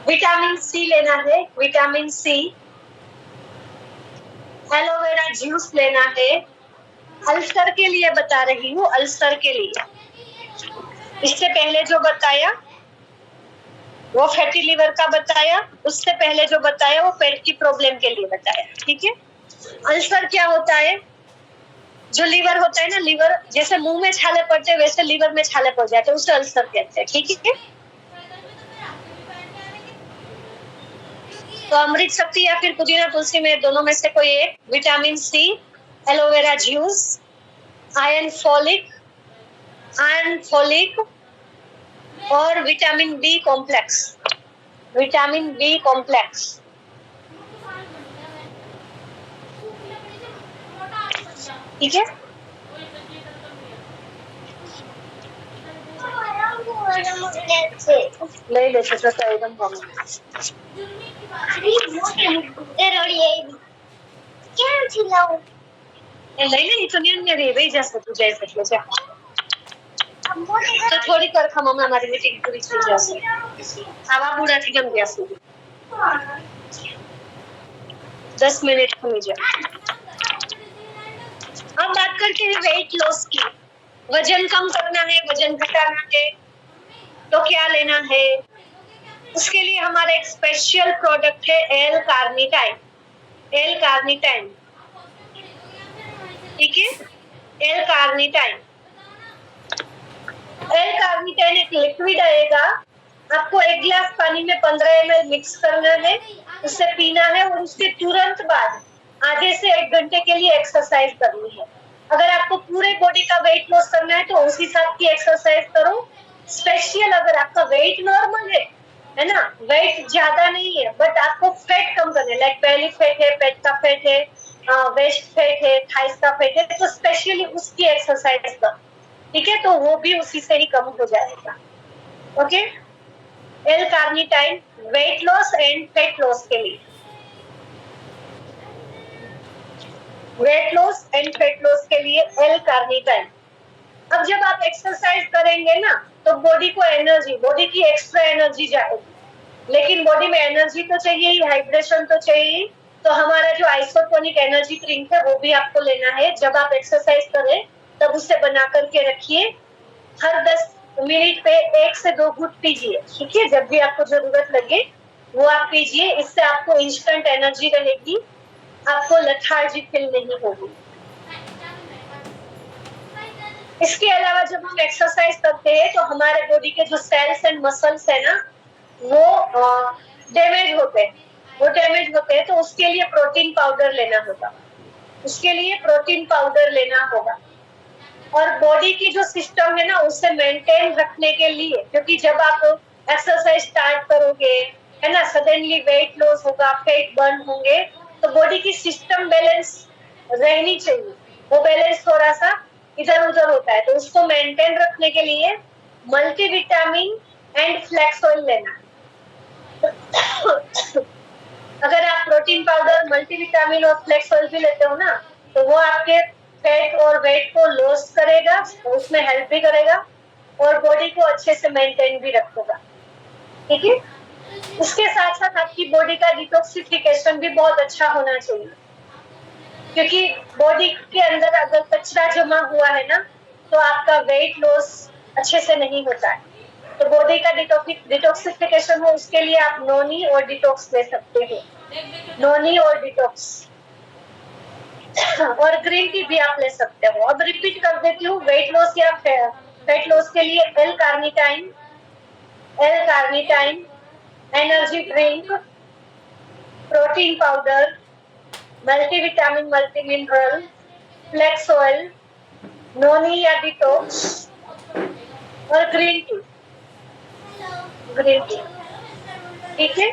विटामिन सी लेना है, विटामिन सी, एलोवेरा जूस लेना है। अल्सर के लिए बता रही हूँ, अल्सर के लिए। इससे पहले जो बताया वो फैटी लिवर का बताया, उससे पहले जो बताया वो पेट की प्रॉब्लम के लिए बताया। ठीक है। अल्सर क्या होता है? जो लीवर होता है ना, लीवर जैसे मुंह में छाले पड़ते हैं वैसे लीवर में छाले पड़ जाते हैं, उसे अल्सर कहते हैं। ठीक है। तो अमृत शक्ति या फिर पुदीना तुलसी में, दोनों में से कोई एक। Vitamin C, aloe vera juice, iron folic और vitamin B complex, vitamin B complex. ठीक है। ले ले सकता है एकदम कम। क्या खिलाऊं? લઈને એ તો નિયમ રહી જશે તું જઈ શકે છે તો થોડી વાર ખમમાં મારી મીટિંગ પૂરી થઈ જશે આવા બુડાથી કેમ ગયા સુધી 10 मिनट खुल जाए। अब बात करते हैं वेट लॉस की। वजन कम करना है, वजन घटाना है, तो क्या लेना है? उसके लिए हमारा एक स्पेशल प्रोडक्ट है एल कार्निटाइन। एल कार्निटाइन, ठीक है? एल कार्निटाइन, एल कार्निटाइन एक लिक्विड आएगा। आपको एक गिलास पानी में 15 ml मिक्स करना है, उससे पीना है और उसके तुरंत बाद आधे से 1 घंटे के लिए एक्सरसाइज करनी है। अगर आपको पूरे बॉडी का वेट लॉस करना है तो उस हिसाब की एक्सरसाइज करो। स्पेशल अगर आपका वेट नॉर्मल है ना, वेट ज्यादा नहीं है बट आपको फैट कम करना है, लाइक बेली फैट है, पेट का फैट है, वेस्ट फैट है, थाइस का फैट है, तो स्पेशली उसकी एक्सरसाइज करो, ठीक है? तो वो भी उसी से ही कम हो जाएगा। Okay, L carnitine weight loss and fat loss के लिए, weight loss and fat loss के लिए एल कार्निटाइन। अब जब आप एक्सरसाइज करेंगे ना तो बॉडी को एनर्जी, बॉडी की एक्स्ट्रा एनर्जी जाएगी, लेकिन बॉडी में एनर्जी तो चाहिए ही, हाइड्रेशन तो चाहिए। तो हमारा जो आइसोटोनिक एनर्जी ड्रिंक है वो भी आपको लेना है। जब आप एक्सरसाइज करें तब उसे बना करके रखिए, हर 10 मिनट पे 1 से 2 घूंट पीजिए, ठीक है? जब भी आपको जरूरत लगे वो आप पीजिए, इससे आपको इंस्टेंट एनर्जी रहेगी, आपको लेथार्जी फील नहीं होगी। इसके अलावा जब हम एक्सरसाइज करते हैं तो हमारे बॉडी के जो सेल्स एंड मसल्स है ना वो डैमेज होते हैं, तो उसके लिए प्रोटीन पाउडर लेना होगा, और बॉडी की जो सिस्टम है ना उसे मेंटेन रखने के लिए, क्योंकि जब आप एक्सरसाइज स्टार्ट करोगे है ना, सडनली वेट लॉस होगा, फैट बर्न होंगे, तो बॉडी की सिस्टम बैलेंस रहनी चाहिए, वो बैलेंस थोड़ा सा इधर उधर होता है, तो उसको मेंटेन रखने के लिए मल्टीविटामिन एंड फ्लैक्स ऑयल लेना। अगर आप प्रोटीन पाउडर, मल्टीविटामिन और फ्लैक्स ऑयल भी लेते हो ना तो वो आपके फैट और वेट को लॉस करेगा, उसमें हेल्प भी करेगा और बॉडी को अच्छे से मेंटेन भी रखेगा, ठीक है? उसके साथ साथ आपकी बॉडी का डिटॉक्सिफिकेशन भी बहुत अच्छा होना चाहिए, क्योंकि बॉडी के अंदर अगर कचरा जमा हुआ है ना तो आपका वेट लॉस अच्छे से नहीं होता है। तो बॉडी का डिटॉक्सिफिकेशन हो उसके लिए आप नोनी और डिटॉक्स ले सकते हो, नोनी और डिटॉक्स और ग्रीन टी भी आप ले सकते हो। अब रिपीट कर देती हूँ, वेट लॉस या फैट लॉस के लिए L carnitine, energy drink, protein powder, multivitamin, multi mineral, flax oil, noni या डिटॉक्स और ग्रीन टी, ठीक है?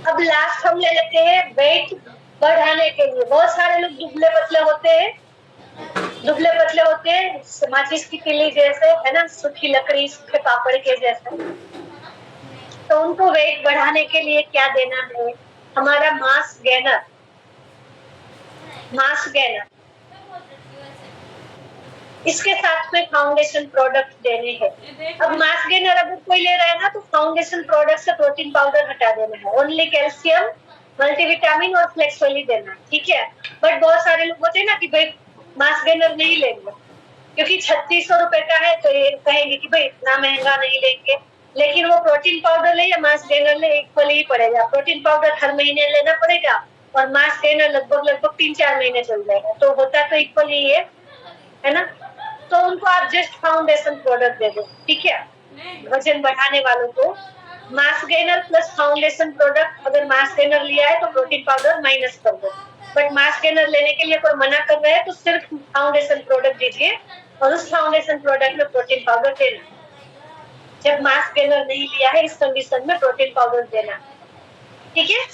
अब लास्ट हम ले लेते हैं वेट बढ़ाने के लिए। बहुत सारे लोग दुबले पतले होते हैं, माचिस की तिली जैसे, है ना, सूखी लकड़ी, सूखे पापड़ के जैसे, तो उनको वेट बढ़ाने के लिए क्या देना है? हमारा मास गेनर, इसके साथ में फाउंडेशन प्रोडक्ट देने हैं। अब मास गेनर अगर कोई ले रहा है ना तो फाउंडेशन प्रोडक्ट से प्रोटीन पाउडर हटा देना है, ओनली कैल्शियम, मल्टीविटामिन और फ्लैक्स ऑयल देना है, ठीक है? बट बहुत सारे लोग होते हैं ना कि भाई मास गेनर नहीं लेंगे क्योंकि 3600 रुपए का है, तो ये कहेंगे कि भाई इतना महंगा नहीं लेंगे, लेकिन वो प्रोटीन पाउडर ले या मास गेनर ले इक्वल ही पड़ेगा। प्रोटीन पाउडर हर महीने लेना पड़ेगा और मास गेनर लगभग 3-4 महीने चल जाएगा, तो होता तो इक्वल ही है ना? तो उनको आप जस्ट फाउंडेशन प्रोडक्ट दे दो, ठीक है? वजन बढ़ाने वालों को mass gainer plus foundation product, अगर मास गेनर लिया है तो प्रोटीन पाउडर माइनस कर दो, बट मास गेनर लेने के लिए कोई मना कर रहा है तो सिर्फ फाउंडेशन प्रोडक्ट दीजिए और उस फाउंडेशन प्रोडक्ट में प्रोटीन पाउडर देना। जब मास गेनर नहीं लिया है इस कंडीशन में प्रोटीन पाउडर देना, ठीक है?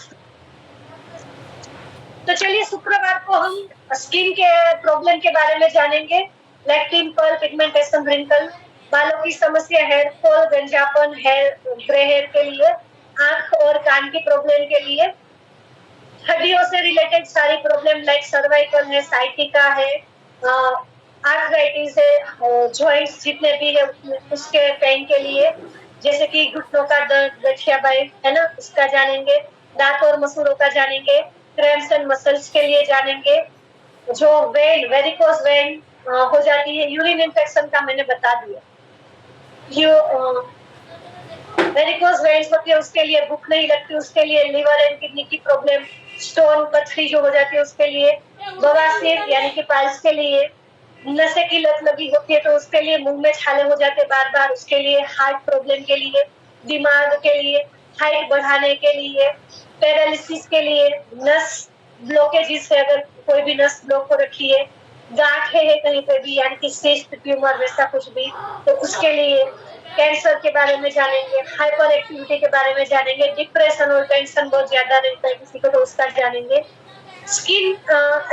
तो चलिए शुक्रवार को हम स्किन के प्रॉब्लम के बारे में जानेंगे, लाइक पिंपल, पिगमेंटेशन, रिंकल, बालों की समस्या, हेयर फॉल, गंजापन, हेयर ग्रे हेयर के लिए, आंख और कान की प्रॉब्लम के लिए, हड्डियों से रिलेटेड सारी प्रॉब्लम लाइक सर्वाइकल है, साइटिका है, आर्थराइटिस है, जॉइंट्स जितने भी है उसके पेन के लिए, जैसे कि घुटनों का दर्द, गठियाबाई है ना, उसका जानेंगे, दांत और मसूड़ों का जानेंगे, क्रैम्प्स एंड मसल्स के लिए जानेंगे, जो वेन वेरिकोस वेन हो जाती है, यूरिन इन्फेक्शन का मैंने बता दिया, वेरिकोस वेन्स होती है उसके लिए, भूख नहीं लगती उसके लिए, लिवर एंड किडनी की प्रॉब्लम, स्टोन पथरी जो हो जाती है उसके लिए, बवासीर यानी कि पाइल्स के लिए, नशे की लत लगी होती है तो उसके लिए, मुंह में छाले हो जाते बार बार उसके लिए, हार्ट प्रॉब्लम के लिए, दिमाग के लिए, हाइट बढ़ाने के लिए, पैरालिसिस के लिए, नस ब्लॉकेज है, अगर कोई भी नस ब्लॉक हो रखी है, गांठ है कहीं पे भी यानी कि सिस्ट ट्यूमर वैसा कुछ भी, तो उसके लिए, कैंसर के बारे में जानेंगे, हाइपर एक्टिविटी के बारे में जानेंगे, डिप्रेशन और टेंशन बहुत ज्यादा रहता है किसी को तो उसका जानेंगे, स्किन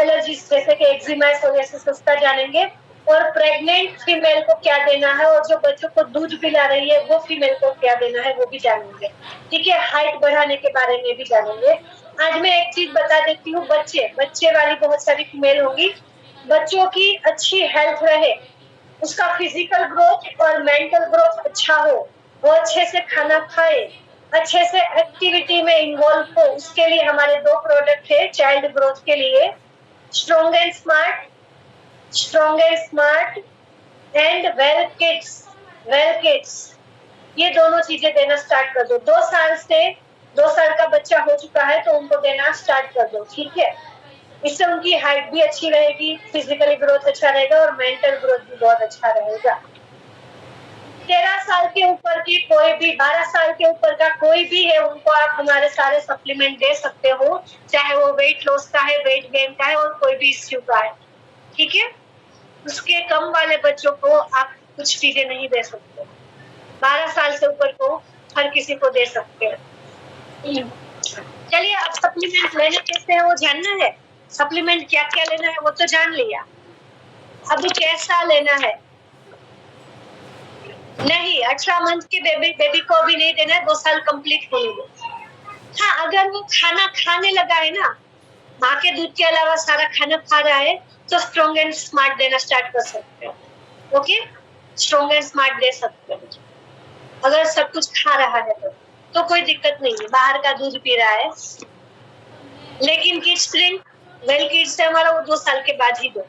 एलर्जीज जैसे कि एक्जिमा, सोरियासिस उसका जानेंगे, और प्रेग्नेंट फीमेल को क्या देना है और जो बच्चों को दूध पिला रही है वो फीमेल को क्या देना है वो भी जानेंगे। ठीक है, हाइट बढ़ाने के बारे में भी जानेंगे। आज मैं एक चीज बता देती हूँ, बच्चे वाली बहुत सारी फीमेल होंगी, बच्चों की अच्छी हेल्थ रहे, उसका फिजिकल ग्रोथ और मेंटल ग्रोथ अच्छा हो, वो अच्छे से खाना खाए, अच्छे से एक्टिविटी में इन्वॉल्व हो, उसके लिए हमारे 2 प्रोडक्ट है चाइल्ड ग्रोथ के लिए, strong and smart, and well kids, ये दोनों चीजें देना स्टार्ट कर दो। 2 साल का बच्चा हो चुका है तो उनको देना स्टार्ट कर दो। ठीक है, इससे उनकी हाइट भी अच्छी रहेगी, फिजिकली ग्रोथ अच्छा रहेगा और मेंटल ग्रोथ भी बहुत अच्छा रहेगा। 13 साल के ऊपर की कोई भी, 12 साल के ऊपर का कोई भी है, उनको आप हमारे सारे सप्लीमेंट दे सकते हो, चाहे वो वेट लॉस का है, वेट गेन का है और कोई भी इश्यू का है। ठीक है, उसके कम वाले बच्चों को आप कुछ चीजें नहीं दे सकते, 12 साल से ऊपर को हर किसी को दे सकते हैं। चलिए, अब सप्लीमेंट लेने कैसे है वो जानना है, सप्लीमेंट क्या क्या लेना है वो तो जान लिया, अब कैसा लेना है। नहीं, 18 मंथ के बेबी को भी नहीं देना है, 2 साल कंप्लीट होने दो। हाँ, अगर वो खाना खाने लगा है ना, माँ के दूध के अलावा सारा खाना खा रहा है तो स्ट्रॉन्ग एंड स्मार्ट देना स्टार्ट कर सकते हो। Okay, strong and smart they सकते हो अगर सब कुछ खा रहा है तो कोई दिक्कत नहीं है, बाहर का दूध पी रहा है। लेकिन किड्स ड्रिंक वेल किड्स से हमारा वो 2 साल के बाद ही दो।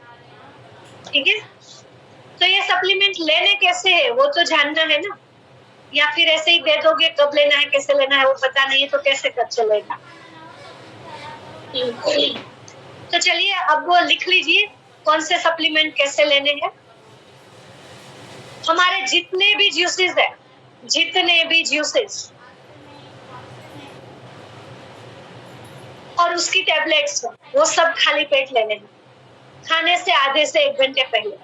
ठीक है, तो ये सप्लीमेंट लेने कैसे है वो तो जानना है ना, या फिर ऐसे ही दे दोगे, कब लेना है कैसे लेना है वो पता नहीं है तो कैसे कर चलेगा। तो चलिए अब वो लिख लीजिए कौन से सप्लीमेंट कैसे लेने हैं। हमारे जितने भी जूसेस है, जितने भी जूसेस और उसकी टैबलेट्स वो सब खाली पेट लेने हैं, खाने से आधे से 1 घंटे पहले।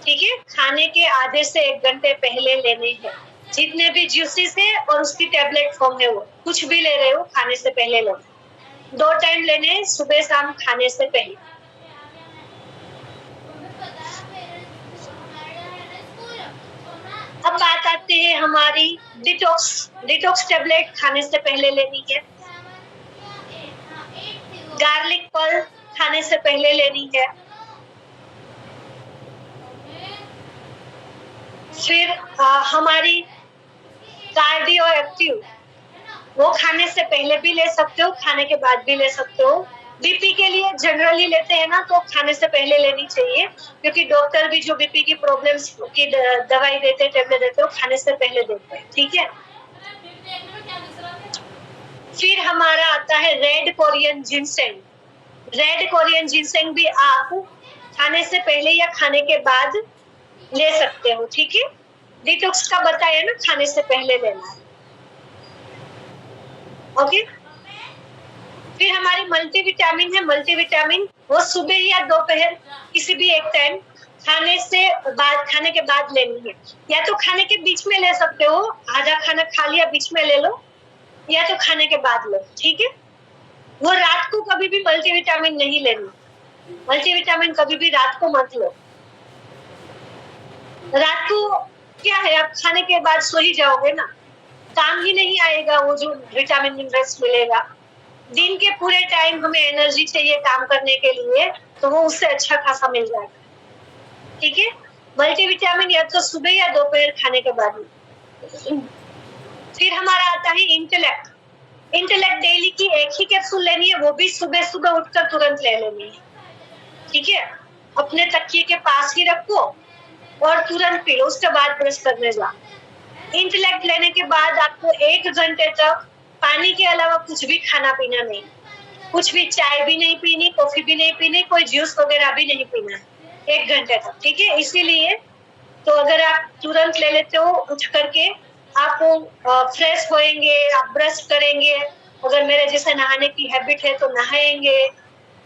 ठीक है, खाने के आधे से 1 घंटे पहले लेने हैं जितने भी जूसेस है और उसकी टैबलेट फॉर्म है, वो कुछ भी ले रहे हो खाने से पहले लो। 2 टाइम लेने हैं, सुबह शाम खाने से पहले। अब बात आती है हमारी डिटॉक्स टैबलेट खाने से पहले लेनी है, गार्लिक पल खाने से पहले लेनी है, फिर हमारी कार्डियो एक्टिव वो खाने से पहले भी ले सकते हो, खाने के बाद भी ले सकते हो। बीपी के लिए जनरली लेते हैं ना तो खाने से पहले लेनी चाहिए, क्योंकि डॉक्टर भी जो बीपी की प्रॉब्लम्स की दवाई देते हैं, टेबलेट देते हैं, खाने से पहले देते हैं। ठीक है, फिर हमारा आता है red Korean ginseng. Red Korean ginseng भी आप खाने से पहले या खाने के बाद ले सकते हो। ठीक है, डिटॉक्स का बताया ना, खाने से पहले लेना है। ओके, फिर हमारी मल्टीविटामिन है, मल्टीविटामिन वो सुबह या दोपहर किसी भी एक टाइम खाने के बाद लेनी है, या तो खाने के बीच में ले सकते हो, आधा खाना खा लिया बीच में ले लो, या तो खाने के बाद लो। ठीक है, वो रात को कभी भी मल्टीविटामिन नहीं लेनी, मल्टीविटामिन कभी भी रात को मत लो। रात को क्या है, आप खाने के बाद सो ही जाओगे ना, काम ही नहीं आएगा वो जो विटामिन मिनरल्स मिलेगा। दिन के पूरे टाइम हमें एनर्जी चाहिए काम करने के लिए, तो वो उससे अच्छा खासा मिल जाएगा। ठीक है, मल्टीविटामिन या तो सुबह या दोपहर खाने के बाद। फिर हमारा आता है इंटेलेक्ट। इंटेलेक्ट डेली की एक ही कैप्सूल लेनी है, वो भी सुबह सुबह उठकर तुरंत ले लेनी है। ठीक है, अपने तकिए के पास ही रखो और तुरंत पी लो, उसके बाद ब्रश करने जाओ। इंटेलेक्ट लेने के बाद आपको 1 घंटे तक पानी के अलावा कुछ भी खाना पीना नहीं, कुछ भी, चाय भी नहीं पीनी, कॉफी भी नहीं पीनी, कोई जूस वगैरह भी नहीं पीना है 1 घंटे तक। ठीक है, इसीलिए तो अगर आप तुरंत ले लेते हो उठ करके, आप फ्रेश होएंगे, आप ब्रश करेंगे, अगर मेरे जैसे नहाने की हैबिट है तो नहाएंगे,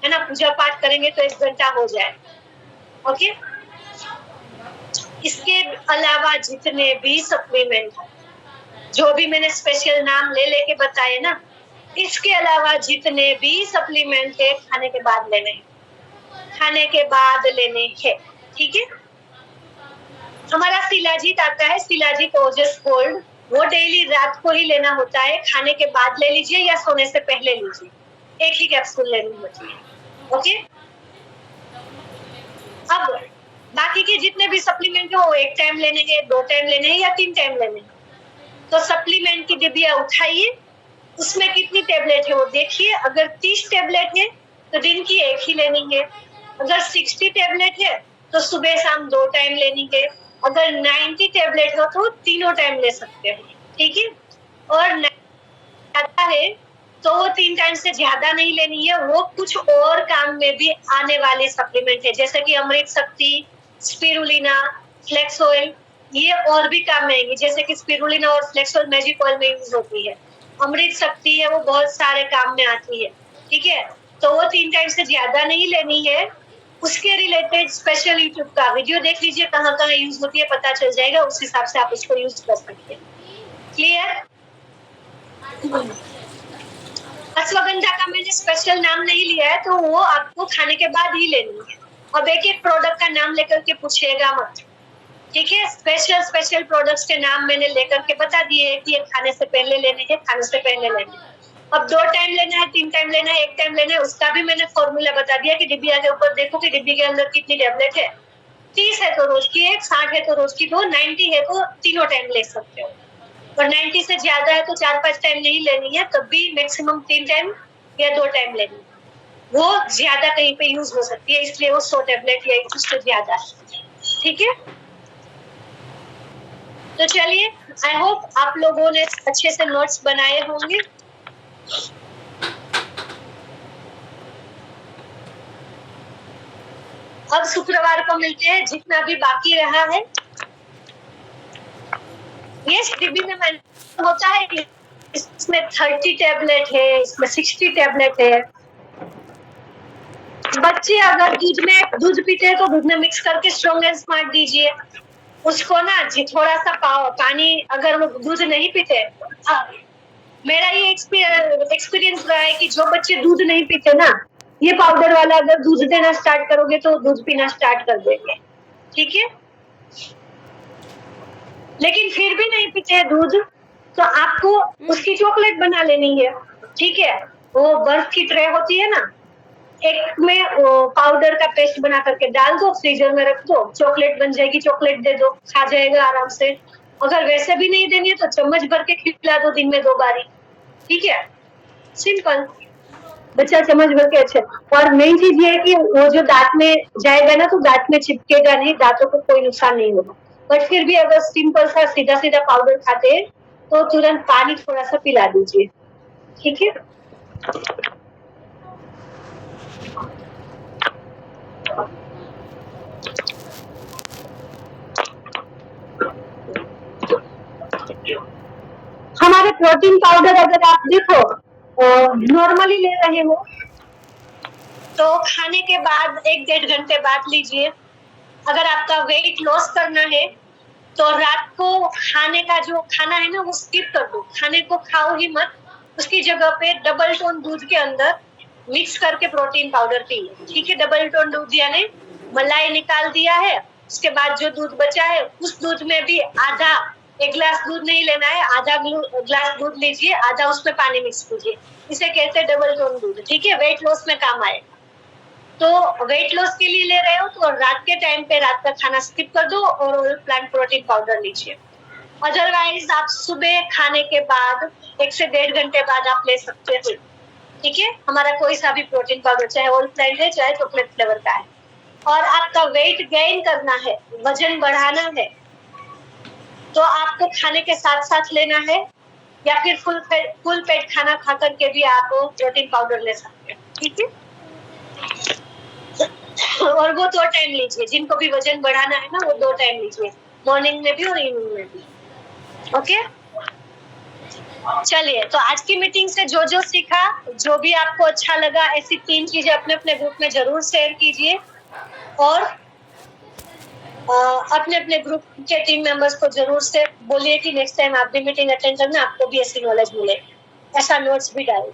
है ना, पूजा पाठ करेंगे तो 1 घंटा हो जाए। ओके, इसके अलावा जितने भी सप्लीमेंट है, जो भी मैंने स्पेशल नाम ले लेके बताए ना, इसके अलावा जितने भी सप्लीमेंट है खाने के बाद लेने हैं, खाने के बाद लेने हैं। ठीक है, हमारा शिलाजीत आता है, शिलाजीत ओजस गोल्ड, वो डेली रात को ही लेना होता है, खाने के बाद ले लीजिए या सोने से पहले लीजिए, एक ही कैप्सूल लेनी होती है। ओके, अब बाकी के जितने भी सप्लीमेंट हो, 1 टाइम लेने हैं, 2 टाइम लेने हैं या 3 टाइम लेने हैं। तो सप्लीमेंट की डिब्बिया उठाइए, उसमें कितनी टेबलेट है वो देखिए। अगर 30 टेबलेट है तो दिन की 1 ही लेनी है। अगर 60 टेबलेट है तो सुबह शाम 2 टाइम लेनी है। अगर 90 टेबलेट हो तो तीनों टाइम ले सकते हो। ठीक है, और ज्यादा है तो वो 3 टाइम से ज्यादा नहीं लेनी है, वो कुछ और काम में भी आने वाले सप्लीमेंट है, जैसे कि अमृत शक्ति, स्पिरुलिना, फ्लेक्स ऑयल, ये और भी काम में आएंगे। जैसे कि स्पिरुलिना और फ्लेक्स ऑयल मैजिक ऑयल में यूज होती है, अमृत शक्ति है वो बहुत सारे काम में आती है। ठीक है, तो वो 3 टाइम से ज्यादा नहीं लेनी है। उसके रिलेटेड स्पेशल यूट्यूब का वीडियो देख लीजिए, कहाँ कहाँ यूज होती है पता चल जाएगा, उस हिसाब से आप उसको यूज कर सकते हैं। क्लियर? अश्वगंधा का मैंने स्पेशल नाम नहीं लिया है, तो वो आपको खाने के बाद ही लेनी है। अब एक एक प्रोडक्ट का नाम लेकर के पूछिएगा मत। ठीक है, स्पेशल प्रोडक्ट्स के नाम मैंने लेकर के बता दिए हैं कि ये खाने से पहले लेने हैं, खाने से पहले लेने हैं। अब 2 टाइम लेना है, 3 टाइम लेना है, 1 टाइम लेना है, उसका भी मैंने फॉर्मूला बता दिया कि डिब्बिया के ऊपर देखो कि डिब्बी के अंदर कितनी टेबलेट है। 30 है तो रोज की 1, 60 है तो रोज की 2, 90 है तो तीनों टाइम ले सकते हो। और 90 से ज्यादा है तो 4-5 टाइम नहीं लेनी है, तब भी मैक्सिमम 3 टाइम या 2 टाइम लेनी है। वो ज्यादा कहीं पे यूज हो सकती है, इसलिए वो 100 टेबलेट या उससे ज्यादा है। ठीक है, तो चलिए, आई होप आप लोगों ने अच्छे से नोट्स बनाए होंगे। अब शुक्रवार को मिलते हैं, जितना भी बाकी रहा है। ये डिब्बी में होता है, इसमें 30 टेबलेट है, इसमें 60 टेबलेट है। बच्चे अगर दूध पीते हैं तो दूध में मिक्स करके स्ट्रॉन्ग एंड स्मार्ट दीजिए उसको ना, थोड़ा सा पानी, अगर वो दूध नहीं पीते, मेरा ये एक्सपीरियंस रहा है कि जो बच्चे दूध नहीं पीते ना, ये पाउडर वाला अगर दूध देना स्टार्ट करोगे तो दूध पीना स्टार्ट कर देंगे। ठीक है, लेकिन फिर भी नहीं पीते हैं दूध, तो आपको उसकी चॉकलेट बना लेनी है। ठीक है, वो बर्फ की ट्रे होती है ना, एक में पाउडर का पेस्ट बना करके डाल दो, फ्रीजर में रख दो, चॉकलेट बन जाएगी, चॉकलेट दे दो, खा जाएगा आराम से। अगर वैसे भी नहीं देनी है तो चम्मच भर के खिला दो दिन में 2 बारी। ठीक है, सिंपल, बच्चा समझ भर के अच्छे। और मेन चीज ये है कि वो जो दांत में जाएगा ना तो दांत में चिपकेगा नहीं, दांतों को कोई नुकसान नहीं होगा। बट फिर भी अगर सिंपल सा सीधा सीधा पाउडर खाते हैं तो तुरंत पानी थोड़ा सा पिला दीजिए। ठीक है, हमारे प्रोटीन पाउडर अगर आप देखो नॉर्मली ले रहे हो तो खाने के बाद 1-1.5 घंटे बाद लीजिए। अगर आपका वेट लॉस करना है तो रात को खाने का जो खाना है ना वो स्किप कर दो, खाने को खाओ ही मत, उसकी जगह पे डबल टोन दूध के अंदर मिक्स करके प्रोटीन पाउडर पी। ठीक है, डबल टोन दूध यानी मलाई निकाल दिया है, उसके बाद जो दूध बचा है उस दूध में भी आधा, 1 गिलास दूध नहीं लेना है, आधा गिलास दूध लीजिए, आधा उसमें पानी मिक्स कीजिए। इसे कहते हैं डबल टोन दूध, ठीक है, वेट लॉस में काम आएगा। तो वेट लॉस के लिए ले रहे हो तो रात के टाइम पे रात का खाना स्किप कर दो और ऑल प्लांट प्रोटीन पाउडर लीजिए। अदरवाइज आप सुबह खाने के बाद 1 से 1.5 घंटे बाद आप ले सकते हो, ठीक है। हमारा कोई सा भी प्रोटीन पाउडर, चाहे ऑल प्लांट है चाहे चॉकलेट फ्लेवर का है। और आपका वेट गेन करना है, वजन बढ़ाना है, तो आपको खाने के साथ साथ लेना है, या फिर फुल पेट खाना खा करके भी आप प्रोटीन पाउडर ले सकते हैं, ठीक है। और वो 2 टाइम लीजिए, जिनको भी वजन बढ़ाना है ना वो 2 टाइम लीजिए, मॉर्निंग में भी और इवनिंग में भी, ओके। चलिए, तो आज की मीटिंग से जो जो सीखा, जो भी आपको अच्छा लगा, ऐसी 3 चीजें अपने अपने ग्रुप में जरूर शेयर कीजिए और अपने अपने ग्रुप के टीम मेंबर्स को जरूर से बोलिए कि नेक्स्ट टाइम आप भी मीटिंग अटेंड करना, आपको भी ऐसी नॉलेज मिले, ऐसा नोट्स भी डालें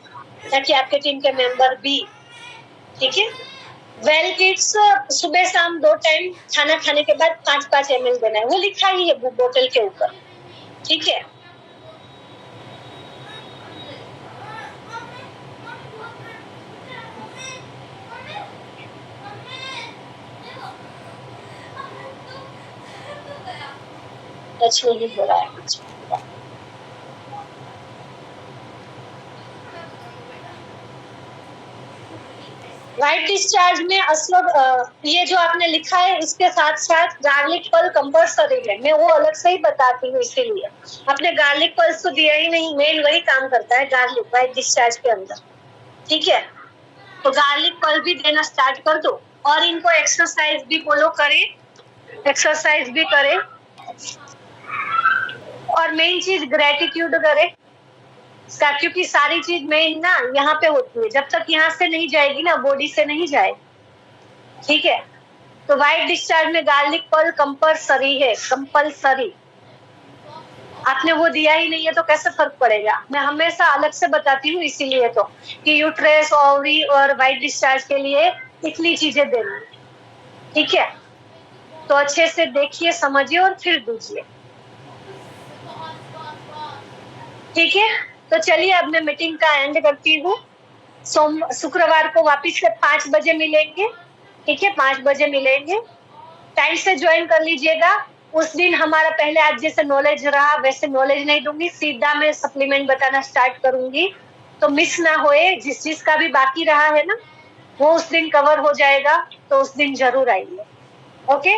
ताकि आपके टीम के मेंबर भी, ठीक है। वेल किड्स, सुबह शाम 2 टाइम खाना खाने के बाद 5-5 ml देना है, वो लिखा ही है बोतल के ऊपर, ठीक है। टच नहीं हो रहा है कुछ। वाइट डिस्चार्ज में ये जो आपने लिखा है इसके साथ साथ गार्लिक पल कंपल्सरी है, मैं वो अलग से ही बताती हूँ, इसीलिए आपने गार्लिक पल्स तो दिया ही नहीं, मेन वही काम करता है गार्लिक वाइट डिस्चार्ज के अंदर, ठीक है। तो गार्लिक पल भी देना स्टार्ट कर दो और इनको एक्सरसाइज भी फॉलो करें, एक्सरसाइज भी करें और मेन चीज ग्रेटिट्यूड करें, क्योंकि सारी चीज मेन ना यहाँ पे होती है, जब तक यहाँ से नहीं जाएगी ना बॉडी से नहीं जाएगी, ठीक है। तो वाइट डिस्चार्ज में गार्लिक पल कंपल्सरी है, कंपल्सरी। आपने वो दिया ही नहीं है तो कैसे फर्क पड़ेगा, मैं हमेशा अलग से बताती हूँ, इसीलिए तो कि यूट्रेस, ओवरी और वाइट डिस्चार्ज के लिए इतनी चीजें देनी, ठीक है। तो अच्छे से देखिए, समझिए और फिर दीजिए, ठीक है। तो चलिए अब मैं मीटिंग का एंड करती हूँ। शुक्रवार को वापिस से 5 बजे मिलेंगे, ठीक है, 5 बजे मिलेंगे, टाइम से ज्वाइन कर लीजिएगा। उस दिन हमारा पहले आज जैसे नॉलेज रहा वैसे नॉलेज नहीं दूंगी, सीधा मैं सप्लीमेंट बताना स्टार्ट करूंगी, तो मिस ना होए, जिस चीज का भी बाकी रहा है ना वो उस दिन कवर हो जाएगा, तो उस दिन जरूर आइए, ओके।